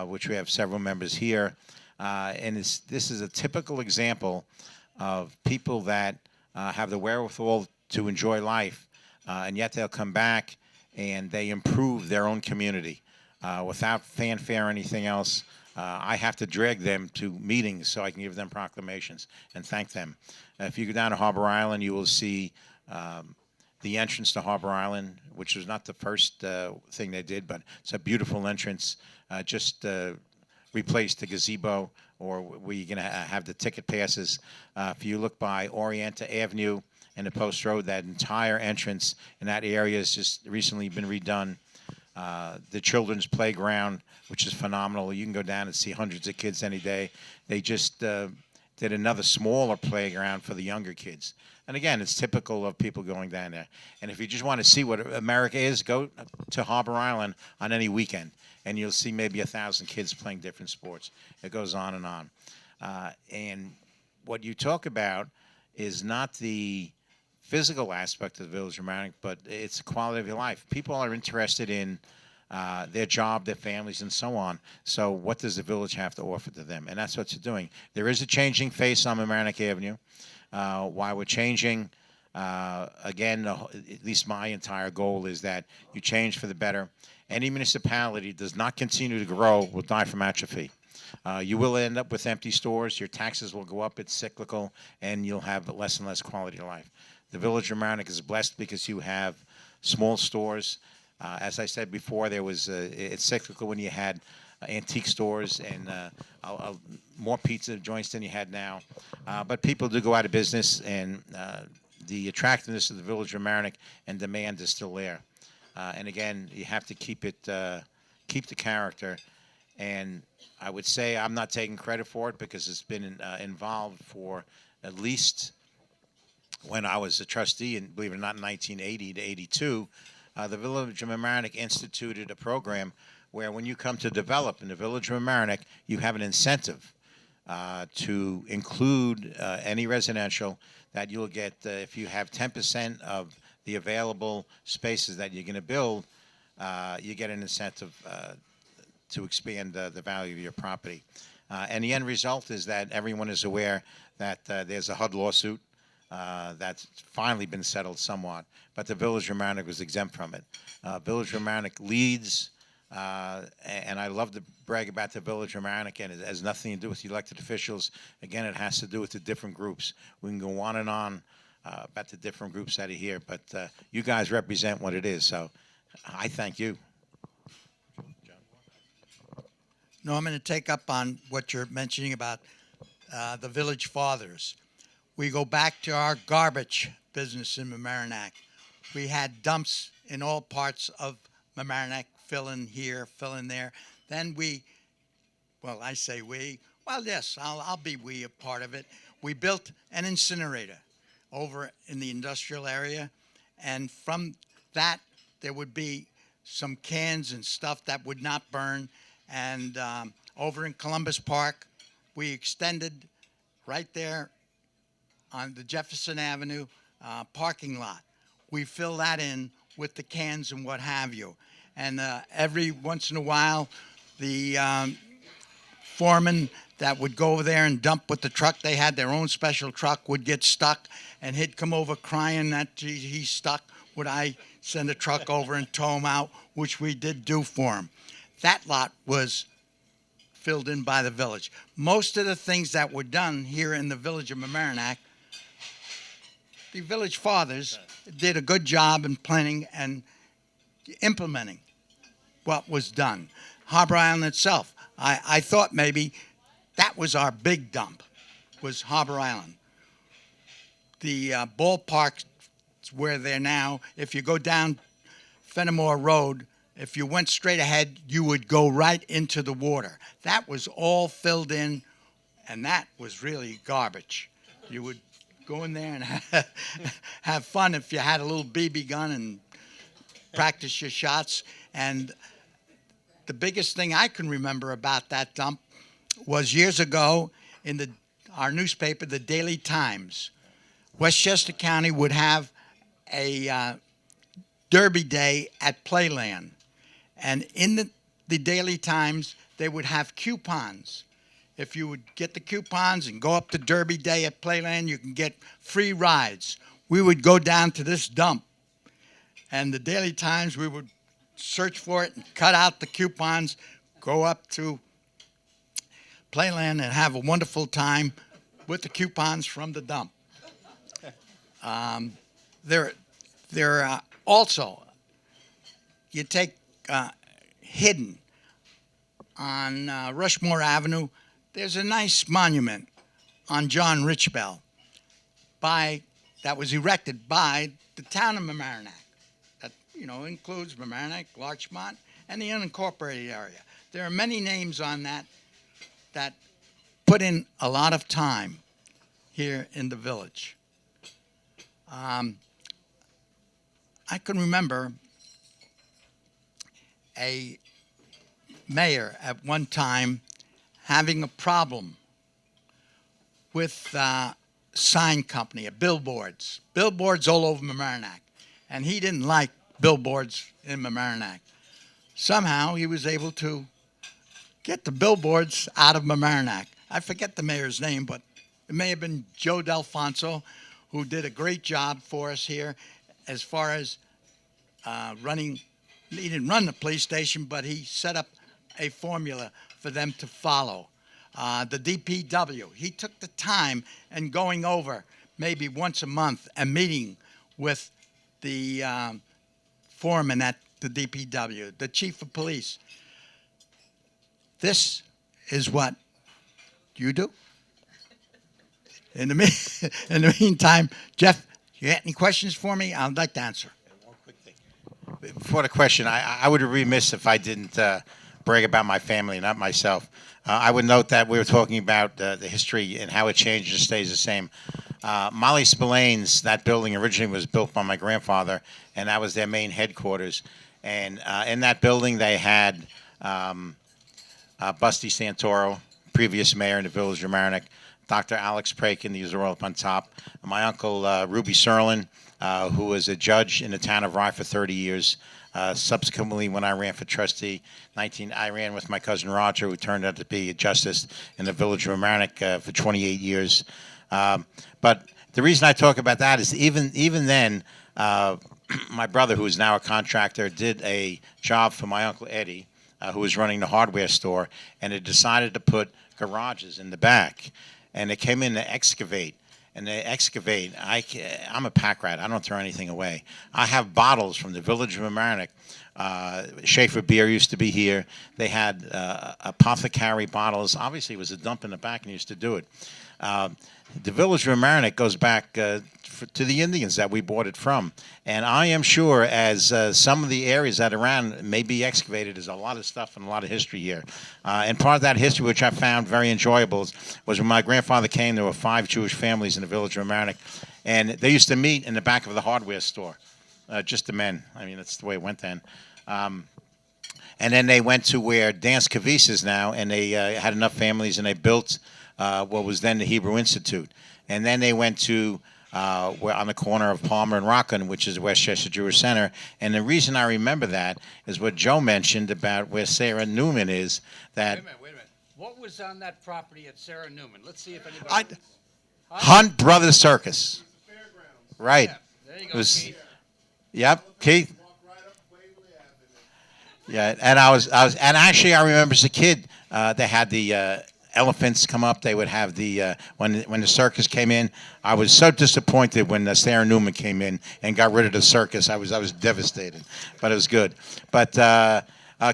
which we have several members here. And this is a typical example of people that have the wherewithal to enjoy life, and yet they'll come back and they improve their own community without fanfare or anything else. I have to drag them to meetings so I can give them proclamations and thank them. If you go down to Harbor Island, you will see the entrance to Harbor Island, which was not the first thing they did, but it's a beautiful entrance. Just replaced the gazebo, or where you're going to have the ticket passes. If you look by Orienta Avenue and the Post Road, that entire entrance in that area has just recently been redone. The children's playground, which is phenomenal. You can go down and see hundreds of kids any day. They just did another smaller playground for the younger kids. And again, it's typical of people going down there. And if you just want to see what America is, go to Harbor Island on any weekend, and you'll see maybe 1,000 kids playing different sports. It goes on and on. And what you talk about is not the physical aspect of the Village of Mamaroneck, but it's the quality of your life. People are interested in their job, their families, and so on. So what does the village have to offer to them? And that's what you're doing. There is a changing face on Mamaroneck Avenue. While we're changing, again, at least my entire goal is that you change for the better. Any municipality does not continue to grow will die from atrophy. You will end up with empty stores. Your taxes will go up. It's cyclical, and you'll have less and less quality of life. The Village of Mamaroneck is blessed because you have small stores. As I said before, there was it's cyclical when you had antique stores and more pizza joints than you had now. But people do go out of business, and the attractiveness of the Village of Mamaroneck and demand is still there. And again, you have to keep the character. And I would say I'm not taking credit for it because it's been involved for at least when I was a trustee, and believe it or not, in 1980 to 82, the Village of Mamaroneck instituted a program where when you come to develop in the Village of Mamaroneck, you have an incentive to include any residential that you'll get if you have 10% of the available spaces that you're going to build, you get an incentive to expand the value of your property. And the end result is that everyone is aware that there's a HUD lawsuit that's finally been settled somewhat, but the Village of Mamaroneck was exempt from it. Village of Mamaroneck leads, and I love to brag about the Village of Mamaroneck, and it has nothing to do with the elected officials. Again, it has to do with the different groups. We can go on and on about the different groups that are here, but you guys represent what it is, so I thank you. No, I'm going to take up on what you're mentioning about the Village Fathers. We go back to our garbage business in Mamaroneck. We had dumps in all parts of Mamaroneck, fill in here, fill in there. Then I say we, well, yes, I'll be we a part of it. We built an incinerator over in the industrial area, and from that, there would be some cans and stuff that would not burn. And over in Columbus Park, we extended right there on the Jefferson Avenue parking lot. We fill that in with the cans and what have you. And every once in a while, the foreman that would go over there and dump with the truck, they had their own special truck, would get stuck, and he'd come over crying that he's stuck. Would I send a truck over and tow him out, which we did do for him. That lot was filled in by the village. Most of the things that were done here in the Village of Mamaroneck, the Village Fathers did a good job in planning and implementing what was done. Harbor Island itself, I thought maybe that was our big dump, was Harbor Island. The ballpark where they're now, if you go down Fenimore Road, if you went straight ahead, you would go right into the water. That was all filled in, and that was really garbage. You would go in there and have fun if you had a little BB gun and practice your shots. And the biggest thing I can remember about that dump was years ago in our newspaper, the Daily Times. Westchester County would have a Derby Day at Playland. And in the Daily Times, they would have coupons. If you would get the coupons and go up to Derby Day at Playland, you can get free rides. We would go down to this dump, and the Daily Times, we would search for it and cut out the coupons, go up to Playland and have a wonderful time with the coupons from the dump. There also, you take Hidden on Rushmore Avenue, there's a nice monument on John Richbell that was erected by the town of Mamaroneck. That includes Mamaroneck, Larchmont, and the unincorporated area. There are many names on that put in a lot of time here in the village. I can remember a mayor at one time having a problem with a sign company, billboards all over Mamaroneck, and he didn't like billboards in Mamaroneck. Somehow he was able to get the billboards out of Mamaroneck. I forget the mayor's name, but it may have been Joe Delfonso, who did a great job for us here as far as running. He didn't run the police station, but he set up a formula for them to follow. The DPW, he took the time and going over maybe once a month and meeting with the foreman at the DPW, the chief of police. This is what you do. In the meantime, Jeff, you got any questions for me? I'd like to answer. One quick thing. Before the question, I would be remiss if I didn't brag about my family, not myself. I would note that we were talking about the history and how it changes and stays the same. Molly Spillane's, that building originally was built by my grandfather, and that was their main headquarters. And in that building, they had Busty Santoro, previous mayor in the Village of Mamaroneck, Dr. Alex Prakin, these are all up on top. My uncle, Ruby Serlin, who was a judge in the town of Rye for 30 years. Subsequently, when I ran for trustee, I ran with my cousin Roger, who turned out to be a justice in the Village of Mamaroneck for 28 years. But the reason I talk about that is even then, my brother, who is now a contractor, did a job for my uncle Eddie, who was running the hardware store, and they decided to put garages in the back. And they came in to excavate. And they excavate. I'm a pack rat. I don't throw anything away. I have bottles from the Village of Mamaroneck. Schaefer Beer used to be here. They had apothecary bottles. Obviously, it was a dump in the back, and they used to do it. The Village of Mamaroneck goes back to the Indians that we bought it from. And I am sure as some of the areas that are around may be excavated, there's a lot of stuff and a lot of history here. And part of that history, which I found very enjoyable, was when my grandfather came, there were 5 Jewish families in the Village of Mamaroneck. And they used to meet in the back of the hardware store, just the men. I mean, that's the way it went then. And then they went to where Dance Kavis is now, and they had enough families, and they built what was then the Hebrew Institute. And then they went to we're on the corner of Palmer and Rockland, which is Westchester Jewish Center. And the reason I remember that is what Joe mentioned about where Sarah Newman is. That Wait a minute. What was on that property at Sarah Newman? Let's see if anybody. Hunt Brothers Circus. Right. Yeah, there you It go, was, Keith. Yep, Keith. Yeah, and and actually I remember as a kid, they had the elephants come up. They would have the when the circus came in. I was so disappointed when Sarah Newman came in and got rid of the circus. I was devastated, but it was good. But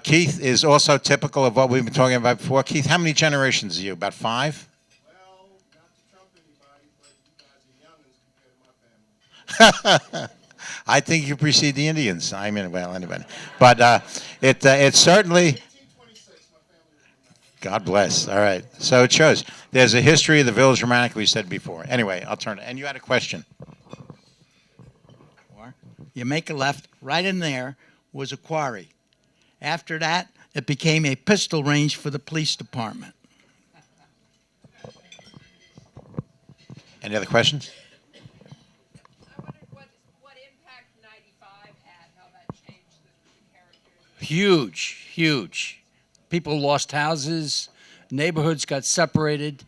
Keith is also typical of what we've been talking about before. Keith, how many generations are you? About 5? Well, not to trump anybody, but you guys are youngins compared to my family. I think you precede the Indians. I mean, well, anybody. But it certainly. 1826, my family was from God bless. All right. So it shows. There's a history of the Village of Mamaroneck we said before. Anyway, I'll turn it. And you had a question. You make a left, right in there was a quarry. After that, it became a pistol range for the police department. Any other questions? I wondered what impact 95 had, how that changed the characters. Huge, huge. People lost houses, neighborhoods got separated.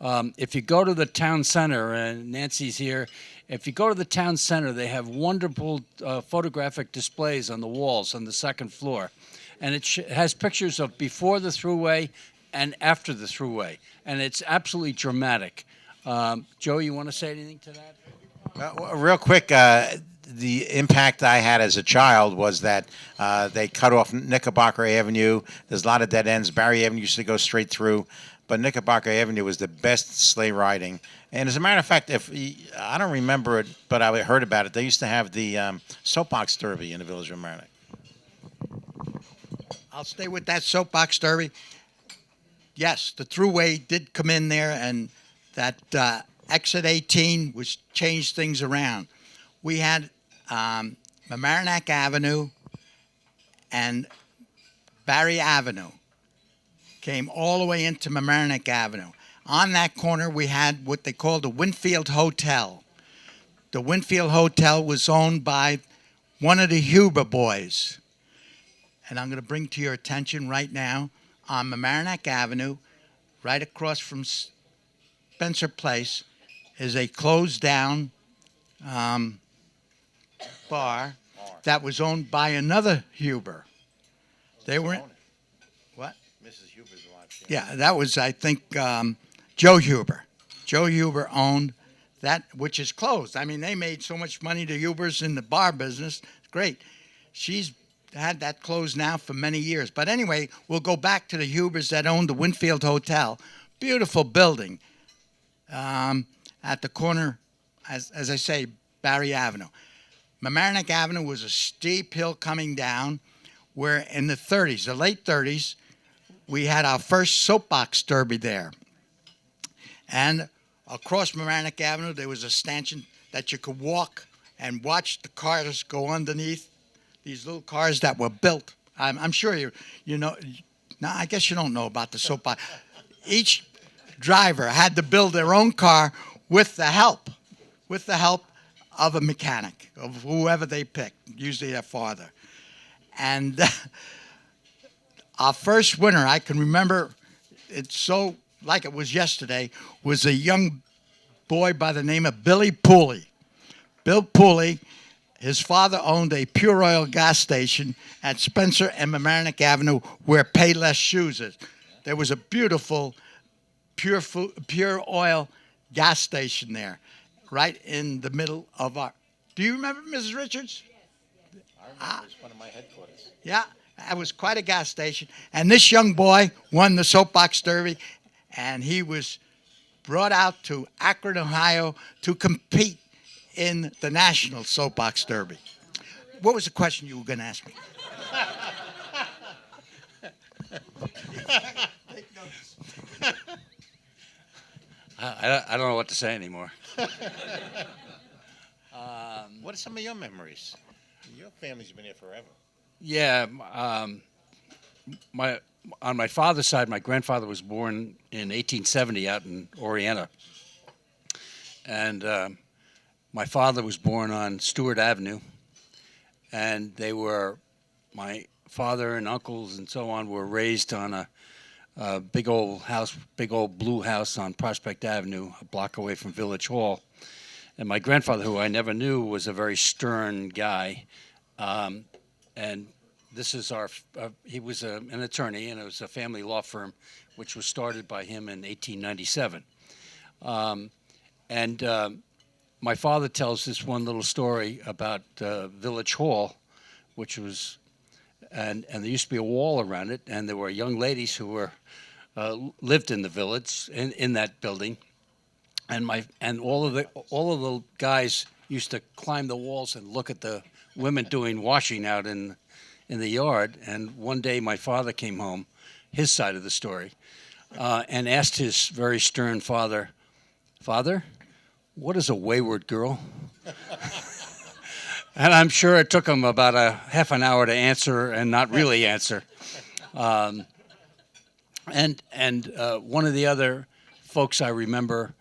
If you go to the town center, and Nancy's here, if you go to the town center, they have wonderful photographic displays on the walls on the second floor. And it has pictures of before the thruway and after the thruway. And it's absolutely dramatic. Joe, you want to say anything to that? Real quick, the impact I had as a child was that they cut off Knickerbocker Avenue. There's a lot of dead ends. Barry Avenue used to go straight through, but Knickerbocker Avenue was the best sleigh riding. And as a matter of fact, I don't remember it, but I heard about it. They used to have the soapbox derby in the Village of Mamaroneck. I'll stay with that soapbox derby. Yes, the thruway did come in there, and that exit 18 was changed things around. We had Mamaroneck Avenue and Barry Avenue came all the way into Mamaroneck Avenue. On that corner, we had what they called the Winfield Hotel. The Winfield Hotel was owned by one of the Huber boys. And I'm going to bring to your attention right now, on Mamaroneck Avenue, right across from Spencer Place, is a closed-down bar that was owned by another Huber. They were what? Mrs. Huber's alive. Yeah, that was, I think, Joe Huber. Joe Huber owned that, which is closed. I mean, they made so much money, the Hubers, in the bar business. Great. She's had that closed now for many years. But anyway, we'll go back to the Hubers that owned the Winfield Hotel. Beautiful building at the corner, as I say, Barry Avenue. Mamaroneck Avenue was a steep hill coming down where in the 30s, the late 30s, we had our first soapbox derby there. And across Mamaroneck Avenue, there was a stanchion that you could walk and watch the cars go underneath. These little cars that were built. I'm sure you know. Now, I guess you don't know about the soapbox. driver had to build their own car with the help of a mechanic, of whoever they picked, usually their father. And our first winter, I can remember it so like it was yesterday, was a young boy by the name of Billy Pooley. Bill Pooley, his father owned a pure oil gas station at Spencer and Mamaroneck Avenue where Payless Shoes is. There was a beautiful pure oil gas station there, right in the middle of our... Do you remember, Mrs. Richards? I remember it's one of my headquarters. Yeah, that was quite a gas station. And this young boy won the soapbox derby, and he was brought out to Akron, Ohio to compete in the national soapbox derby. What was the question you were going to ask me? I don't know what to say anymore. What are some of your memories? Your family's been here forever. Yeah, on my father's side, my grandfather was born in 1870 out in Orienta, and my father was born on Stewart Avenue, and my father and uncles and so on were raised on a big old house, big old blue house on Prospect Avenue, a block away from Village Hall. And my grandfather, who I never knew, was a very stern guy. And this is he was an attorney, and it was a family law firm, which was started by him in 1897. My father tells this one little story about Village Hall, which was, and there used to be a wall around it, and there were young ladies who were lived in the village in that building, and all of the guys used to climb the walls and look at the women doing washing out in the yard. And one day my father came home, his side of the story, and asked his very stern father, "Father, what is a wayward girl?" And I'm sure it took him about a half an hour to answer and not really answer. And one of the other folks I remember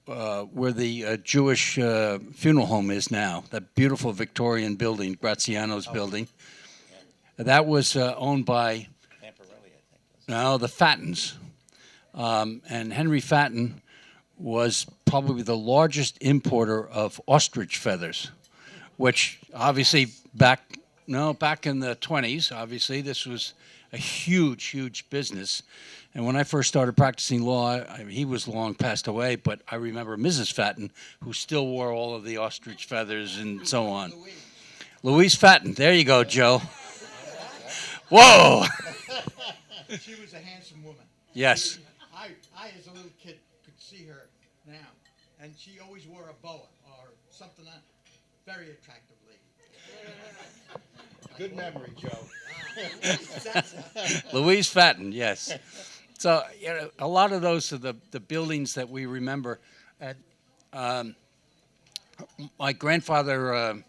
where the Jewish funeral home is now, that beautiful Victorian building, Graziano's building. That was owned by the Fattons. And Henry Fatton was probably the largest importer of ostrich feathers, which obviously back in the 20s, obviously this was a huge, huge business. And when I first started practicing law, he was long passed away, but I remember Mrs. Fatton, who still wore all of the ostrich feathers and so on. Louise Fatton. There you go, Joe. Whoa! She was a handsome woman. Yes. I, as a little kid, could see her now, and she always wore a boa or something, very attractive lady. Good memory, Joe. Louise Fatton, yes. So a lot of those are the buildings that we remember. My grandfather,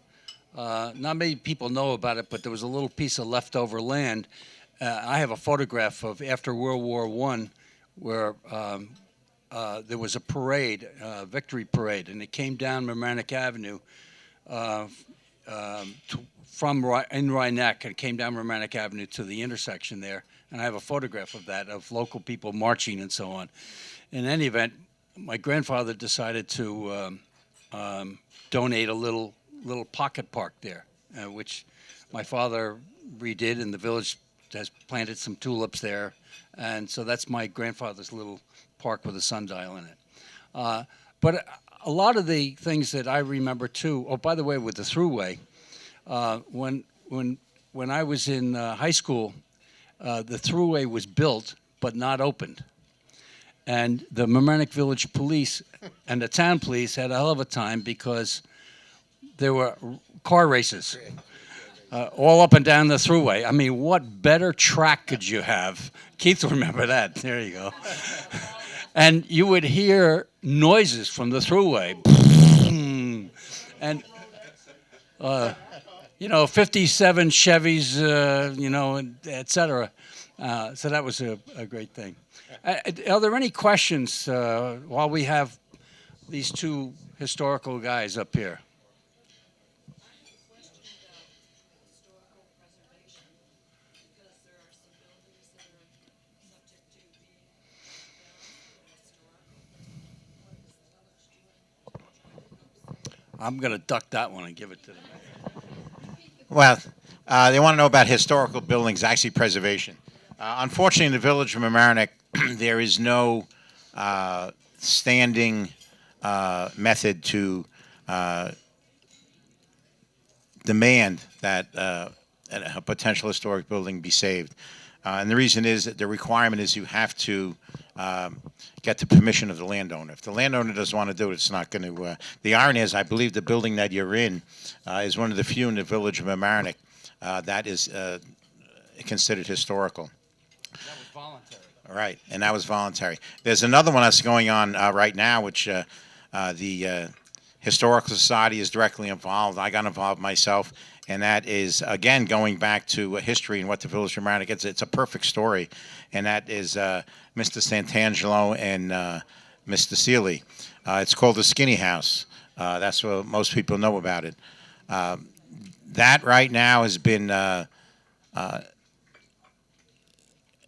not many people know about it, but there was a little piece of leftover land. I have a photograph of after World War I where there was a parade, victory parade, and it came down Mamaroneck Avenue in Rhinebeck, and came down Mamaroneck Avenue to the intersection there. And I have a photograph of that, of local people marching and so on. In any event, my grandfather decided to donate a little pocket park there, which my father redid, and the village has planted some tulips there. And so that's my grandfather's little park with a sundial in it. But a lot of the things that I remember too, oh, by the way, with the thruway, when I was in high school, the thruway was built but not opened. And the Mamaroneck Village Police and the town police had a hell of a time because there were car races all up and down the thruway. I mean, what better track could you have? Keith will remember that. There you go. And you would hear noises from the thruway. And 57 Chevys, et cetera. So that was a great thing. Are there any questions while we have these two historical guys up here? I'm going to duck that one and give it to them. Well, they want to know about historical buildings, actually preservation. Unfortunately, in the Village of Mamaroneck, there is no standing method to demand that a potential historic building be saved. And the reason is that the requirement is you have to get the permission of the landowner. If the landowner doesn't want to do it, it's not going to. The irony is, I believe the building that you're in is one of the few in the Village of Mamaroneck that is considered historical. That was voluntary. Right, and that was voluntary. There's another one that's going on right now, which the Historical Society is directly involved. I got involved myself, and that is, again, going back to history and what the Village of Mamaroneck is. It's a perfect story, and that is Mr. Santangelo and Mr. Seeley. It's called the Skinny House. That's what most people know about it. That right now has been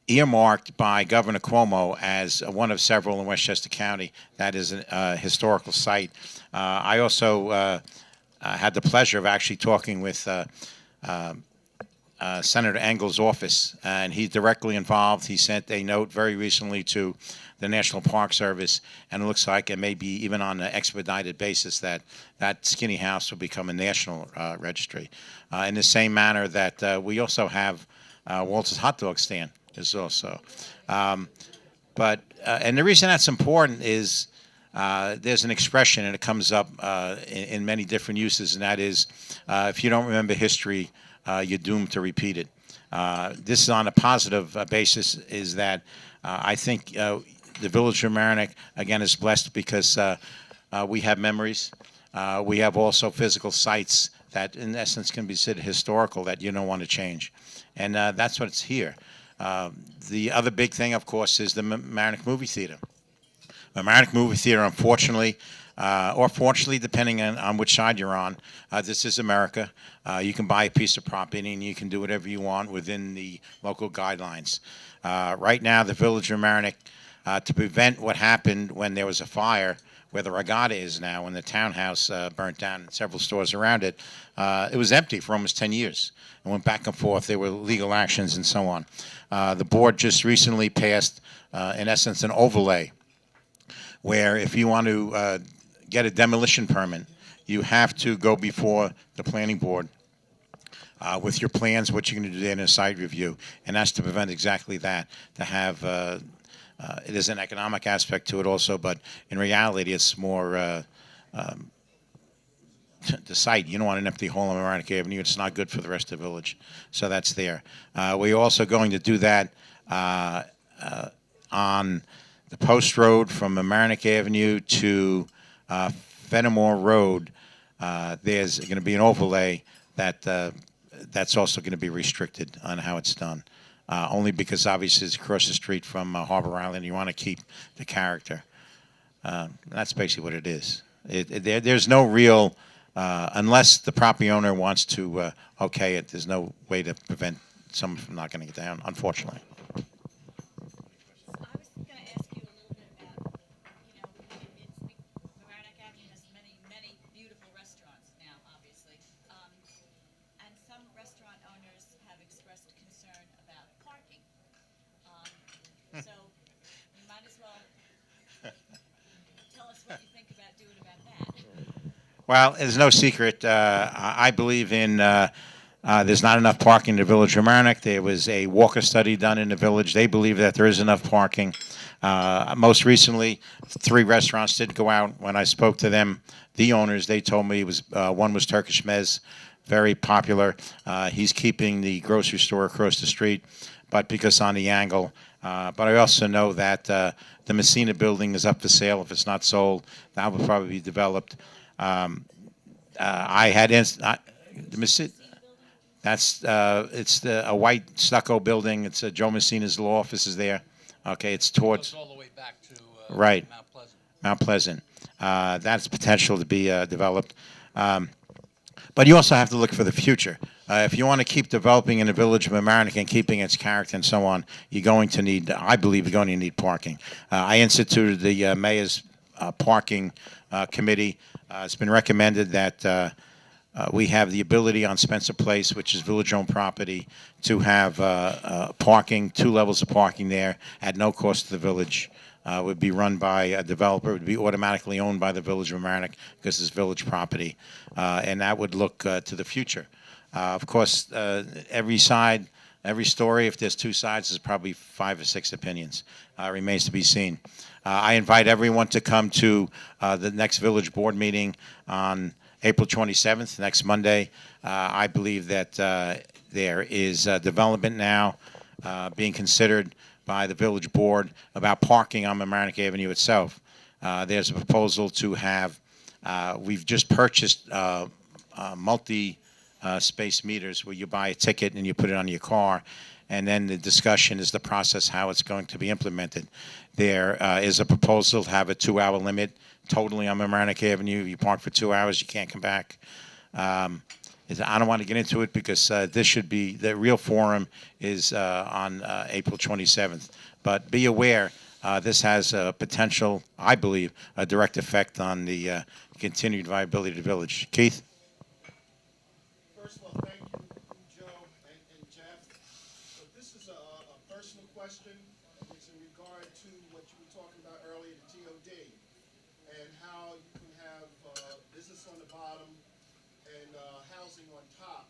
earmarked by Governor Cuomo as one of several in Westchester County that is a historical site. I also had the pleasure of actually talking with Senator Engel's office, and he's directly involved. He sent a note very recently to the National Park Service, and it looks like it may be even on an expedited basis that that Skinny House will become a national registry. In the same manner that we also have Walter's Hot Dog Stand is also. And the reason that's important is there's an expression, and it comes up in many different uses, and that is, if you don't remember history, you're doomed to repeat it. This is on a positive basis, is that I think the Village of Mamaroneck, again, is blessed because we have memories. We have also physical sites that, in essence, can be considered historical that you don't want to change. And that's what's here. The other big thing, of course, is the Mamaroneck Movie Theater. The Mamaroneck Movie Theater, unfortunately, or fortunately, depending on which side you're on, this is America. You can buy a piece of property and you can do whatever you want within the local guidelines. Right now, the Village of Mamaroneck, to prevent what happened when there was a fire where the Regatta is now, when the townhouse burnt down and several stores around it, it was empty for almost 10 years. It went back and forth. There were legal actions and so on. The board just recently passed, in essence, an overlay where if you want to get a demolition permit, you have to go before the planning board with your plans, what you're going to do there in a site review. And that's to prevent exactly that, to have, it is an economic aspect to it also, but in reality it's more the site. You don't want an empty hole on Mamaroneck Avenue. It's not good for the rest of the village. So that's there. We're also going to do that on the Post Road from Mamaroneck Avenue to Fenimore Road. There's going to be an overlay that's also going to be restricted on how it's done. Only because obviously it's across the street from Harbor Island. You want to keep the character. That's basically what it is. There's no real, unless the property owner wants to okay it, there's no way to prevent someone from knocking it down, unfortunately. I was going to ask you a little bit about, Mamaroneck Avenue has many, many beautiful restaurants now, obviously. And some restaurant owners have expressed concern about parking. So you might as well tell us what you think about doing about that. Well, it's no secret. I believe in there's not enough parking in the Village of Mamaroneck. There was a Walker study done in the village. They believe that there is enough parking. Most recently, 3 restaurants did go out. When I spoke to them, the owners, they told me it was one was Turkish Mez, very popular. He's keeping the grocery store across the street, but because on the angle. But I also know that the Messina building is up for sale. If it's not sold, that will probably be developed. I had the That's it's a white stucco building. It's Joe Messina's law office is there. Okay, it's towards all the way back to right Mount Pleasant. Mount Pleasant. That's potential to be developed. But you also have to look for the future. If you want to keep developing in the Village of Mamaroneck and keeping its character and so on, you're going to need, I believe, you're going to need parking. I instituted the mayor's parking committee. It's been recommended that we have the ability on Spencer Place, which is village-owned property, to have parking, 2 levels of parking there at no cost to the village. Would be run by a developer, would be automatically owned by the Village of Mamaroneck because it's village property, and that would look to the future. Of course, every side, every story, if there's 2 sides, there's probably 5 or 6 opinions. Remains to be seen. I invite everyone to come to the next village board meeting on April 27th, next Monday. I believe that there is development now being considered by the village board about parking on Mamaroneck Avenue itself. There's a proposal to have, we've just purchased multi-space meters where you buy a ticket and you put it on your car, and then the discussion is the process, how it's going to be implemented. There is a proposal to have a 2-hour limit totally on Mamaroneck Avenue. You park for 2 hours, you can't come back. I don't want to get into it because this should be, the real forum is on April 27th. But be aware, this has a potential, I believe, a direct effect on the continued viability of the village. Keith? First of all, thank you, Joe and Jeff. So this is a personal question. It's in regard to what you were talking about earlier, the TOD, and how you can have business on the bottom and housing on top.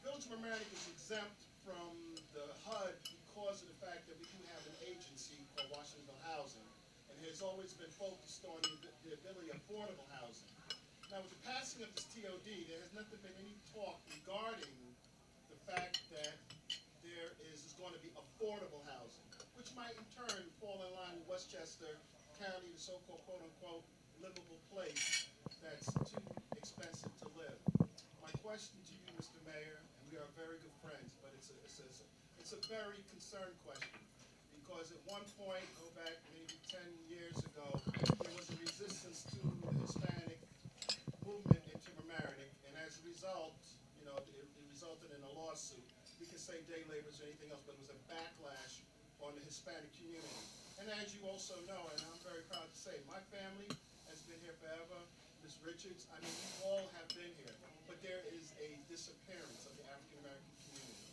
Village of Mamaroneck is exempt from the HUD because of the fact that we do have an agency called Washingtonville Housing, and has always been focused on the ability of affordable housing. Now, with the passing of this TOD, there has not been any talk regarding the fact that there is going to be affordable housing, which might in turn fall in line with Westchester County, the so-called quote-unquote livable place that's too expensive to live. My question to you, Mr. Mayor, and we are very good friends, but it's a very concerned question, because at one point, go back maybe 10 years ago, there was a resistance to the Hispanic movement into Mamaroneck, and as a result, you know, it resulted in a lawsuit. We can say day laborers or anything else, but it was a backlash on the Hispanic community. And as you also know, and I'm very proud to say, my family has been here forever. Ms. Richards, I mean, we all have been here, but there is a disappearance of the African American community.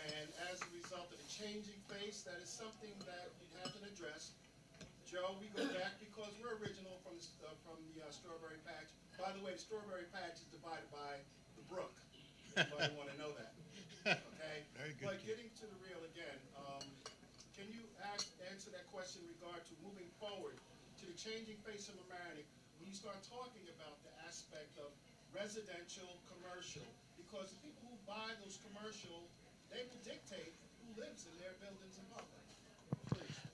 And as a result of the changing face, that is something that we have to address. Joe, we go back because we're original from the Strawberry Patch. By the way, the Strawberry Patch is divided by the brook. Anybody want to know that? Okay? Very good. But getting to the real again, can you answer that question in regard to moving forward to the changing face of Mamaroneck when you start talking about the aspect of residential, commercial, because the people who buy those commercial, they will dictate who lives in their buildings in public.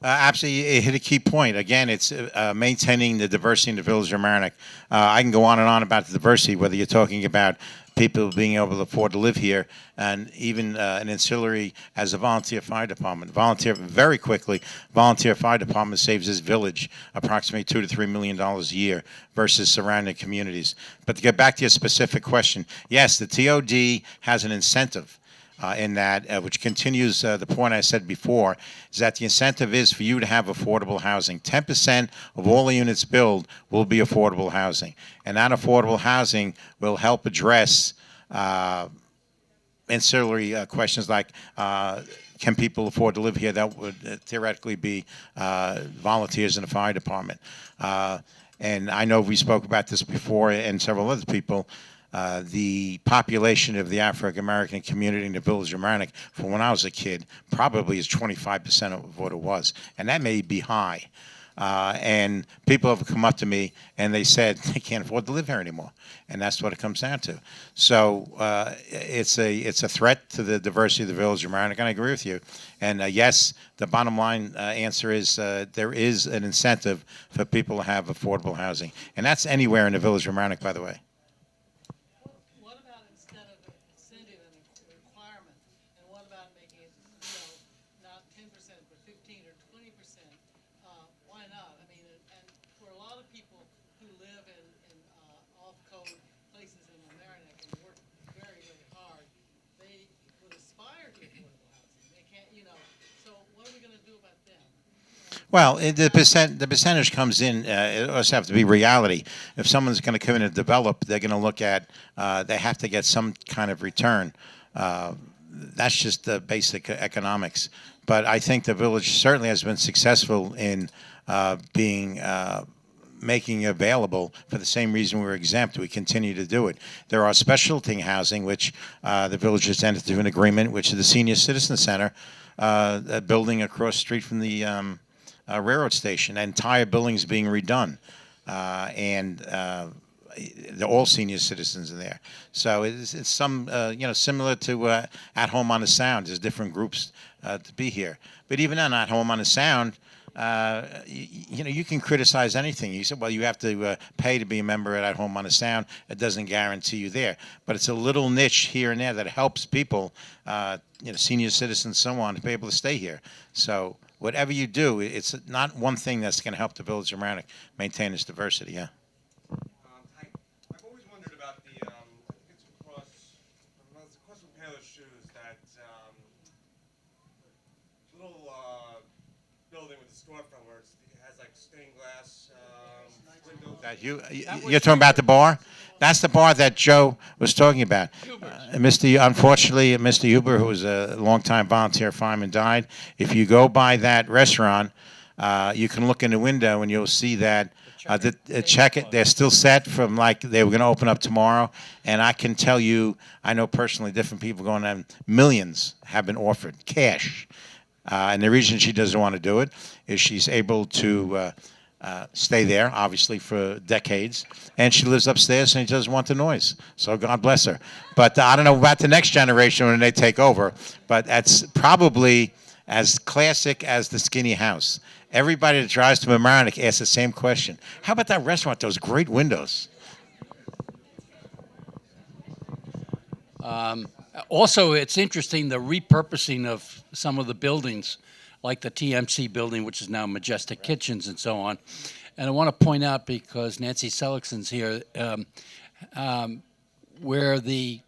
Absolutely, you hit a key point. Again, it's maintaining the diversity in the Village of Mamaroneck. I can go on and on about the diversity, whether you're talking about people being able to afford to live here, and even an ancillary as a volunteer fire department. Very quickly, volunteer fire department saves this village approximately $2 to $3 million a year versus surrounding communities. But to get back to your specific question, yes, the TOD has an incentive. In that, which continues the point I said before, is that the incentive is for you to have affordable housing. 10% of all the units built will be affordable housing. And that affordable housing will help address ancillary questions like, can people afford to live here? That would theoretically be volunteers in the fire department. And I know we spoke about this before, and several other people. The population of the African American community in the Village of Mamaroneck, from when I was a kid, probably is 25% of what it was, and that may be high. And people have come up to me and they said they can't afford to live here anymore, and that's what it comes down to. So it's a threat to the diversity of the Village of Mamaroneck, and I agree with you. And yes, the bottom line answer is there is an incentive for people to have affordable housing, and that's anywhere in the Village of Mamaroneck, by the way. What about instead of Well, the percentage comes in. It also have to be reality. If someone's going to come in and develop, they're going to look at. They have to get some kind of return. That's just the basic economics. But I think the village certainly has been successful in being making it available for the same reason we were exempt. We continue to do it. There are specialty housing, which the village has entered into an agreement, which is the Senior Citizen Center, a building across the street from the railroad station. That entire building is being redone, and all senior citizens are there. So it's some similar to At Home on the Sound. There's different groups to be here, but even on At Home on the Sound. You can criticize anything. You said, well, you have to pay to be a member at Home on the Sound. It doesn't guarantee you there. But it's a little niche here and there that helps people, senior citizens, so on, to be able to stay here. So whatever you do, it's not one thing that's going to help the Village of Mamaroneck maintain its diversity, yeah. I've always wondered about the, I think it's across from Taylor's Shoes, that little building with the storefront where it has like stained glass windows. You're talking about the bar? That's the bar that Joe was talking about. Unfortunately, Mr. Huber, who was a longtime volunteer fireman, died. If you go by that restaurant, you can look in the window and you'll see that they're still set from like they were going to open up tomorrow. And I can tell you, I know personally different people going on, millions have been offered cash. And the reason she doesn't want to do it is she's able to stay there, obviously, for decades. And she lives upstairs and she doesn't want the noise. So God bless her. But I don't know about the next generation when they take over. But that's probably as classic as the skinny house. Everybody that drives to Mamaroneck asks the same question. How about that restaurant, those great windows? Also, it's interesting the repurposing of some of the buildings, like the TMC building, which is now Majestic Kitchens and so on. And I want to point out, because Nancy Selickson's here, where the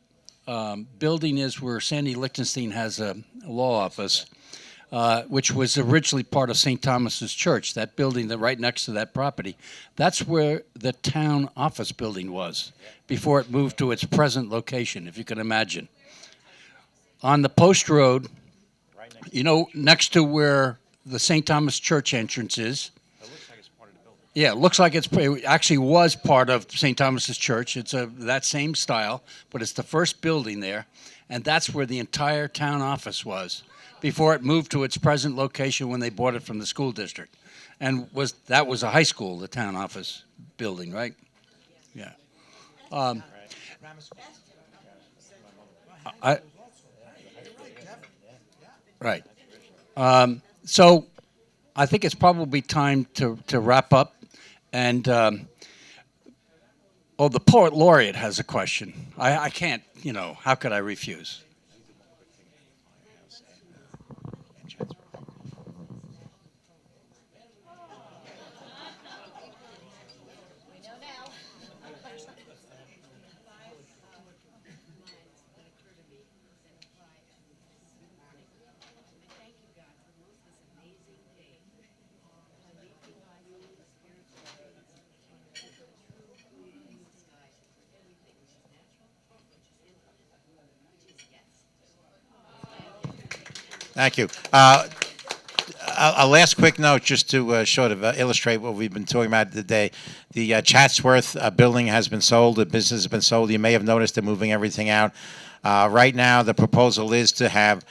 building is where Sandy Lichtenstein has a law office, which was originally part of St. Thomas's Church, that building that right next to that property. That's where the town office building was before it moved to its present location, if you can imagine. On the post road, next to where the St. Thomas Church entrance is. It looks like it's part of the building. Yeah, it looks like it actually was part of St. Thomas's Church. It's that same style, but it's the first building there, and that's where the entire town office was before it moved to its present location when they bought it from the school district. And that was a high school, the town office building, right? Yeah. Right. So I think it's probably time to wrap up. And, the poet laureate has a question. I can't, how could I refuse? Thank you. A last quick note, just to sort of illustrate what we've been talking about today. The Chatsworth building has been sold. The business has been sold. You may have noticed they're moving everything out. Right now, the proposal is to have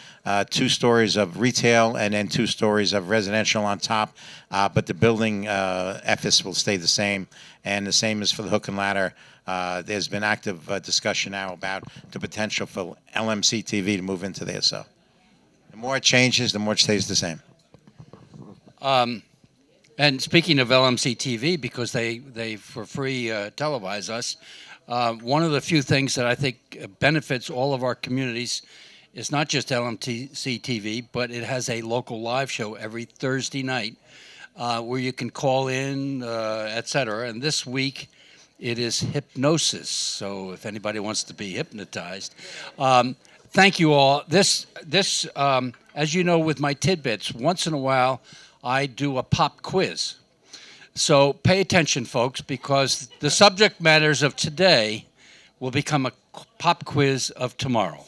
2 stories of retail and then 2 stories of residential on top. But the building ephes will stay the same, and the same is for the hook and ladder. There's been active discussion now about the potential for LMC-TV to move into there. So the more it changes, the more it stays the same. And speaking of LMC-TV, because they for free televise us, one of the few things that I think benefits all of our communities is not just LMC-TV, but it has a local live show every Thursday night where you can call in, et cetera. And this week it is hypnosis. So if anybody wants to be hypnotized, thank you all. This as you know, with my tidbits, once in a while I do a pop quiz. So pay attention, folks, because the subject matters of today will become a pop quiz of tomorrow.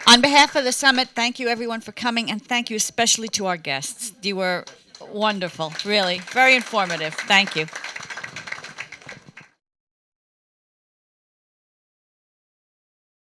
On behalf of the summit, thank you everyone for coming, and thank you especially to our guests. You were wonderful, really, very informative. Thank you.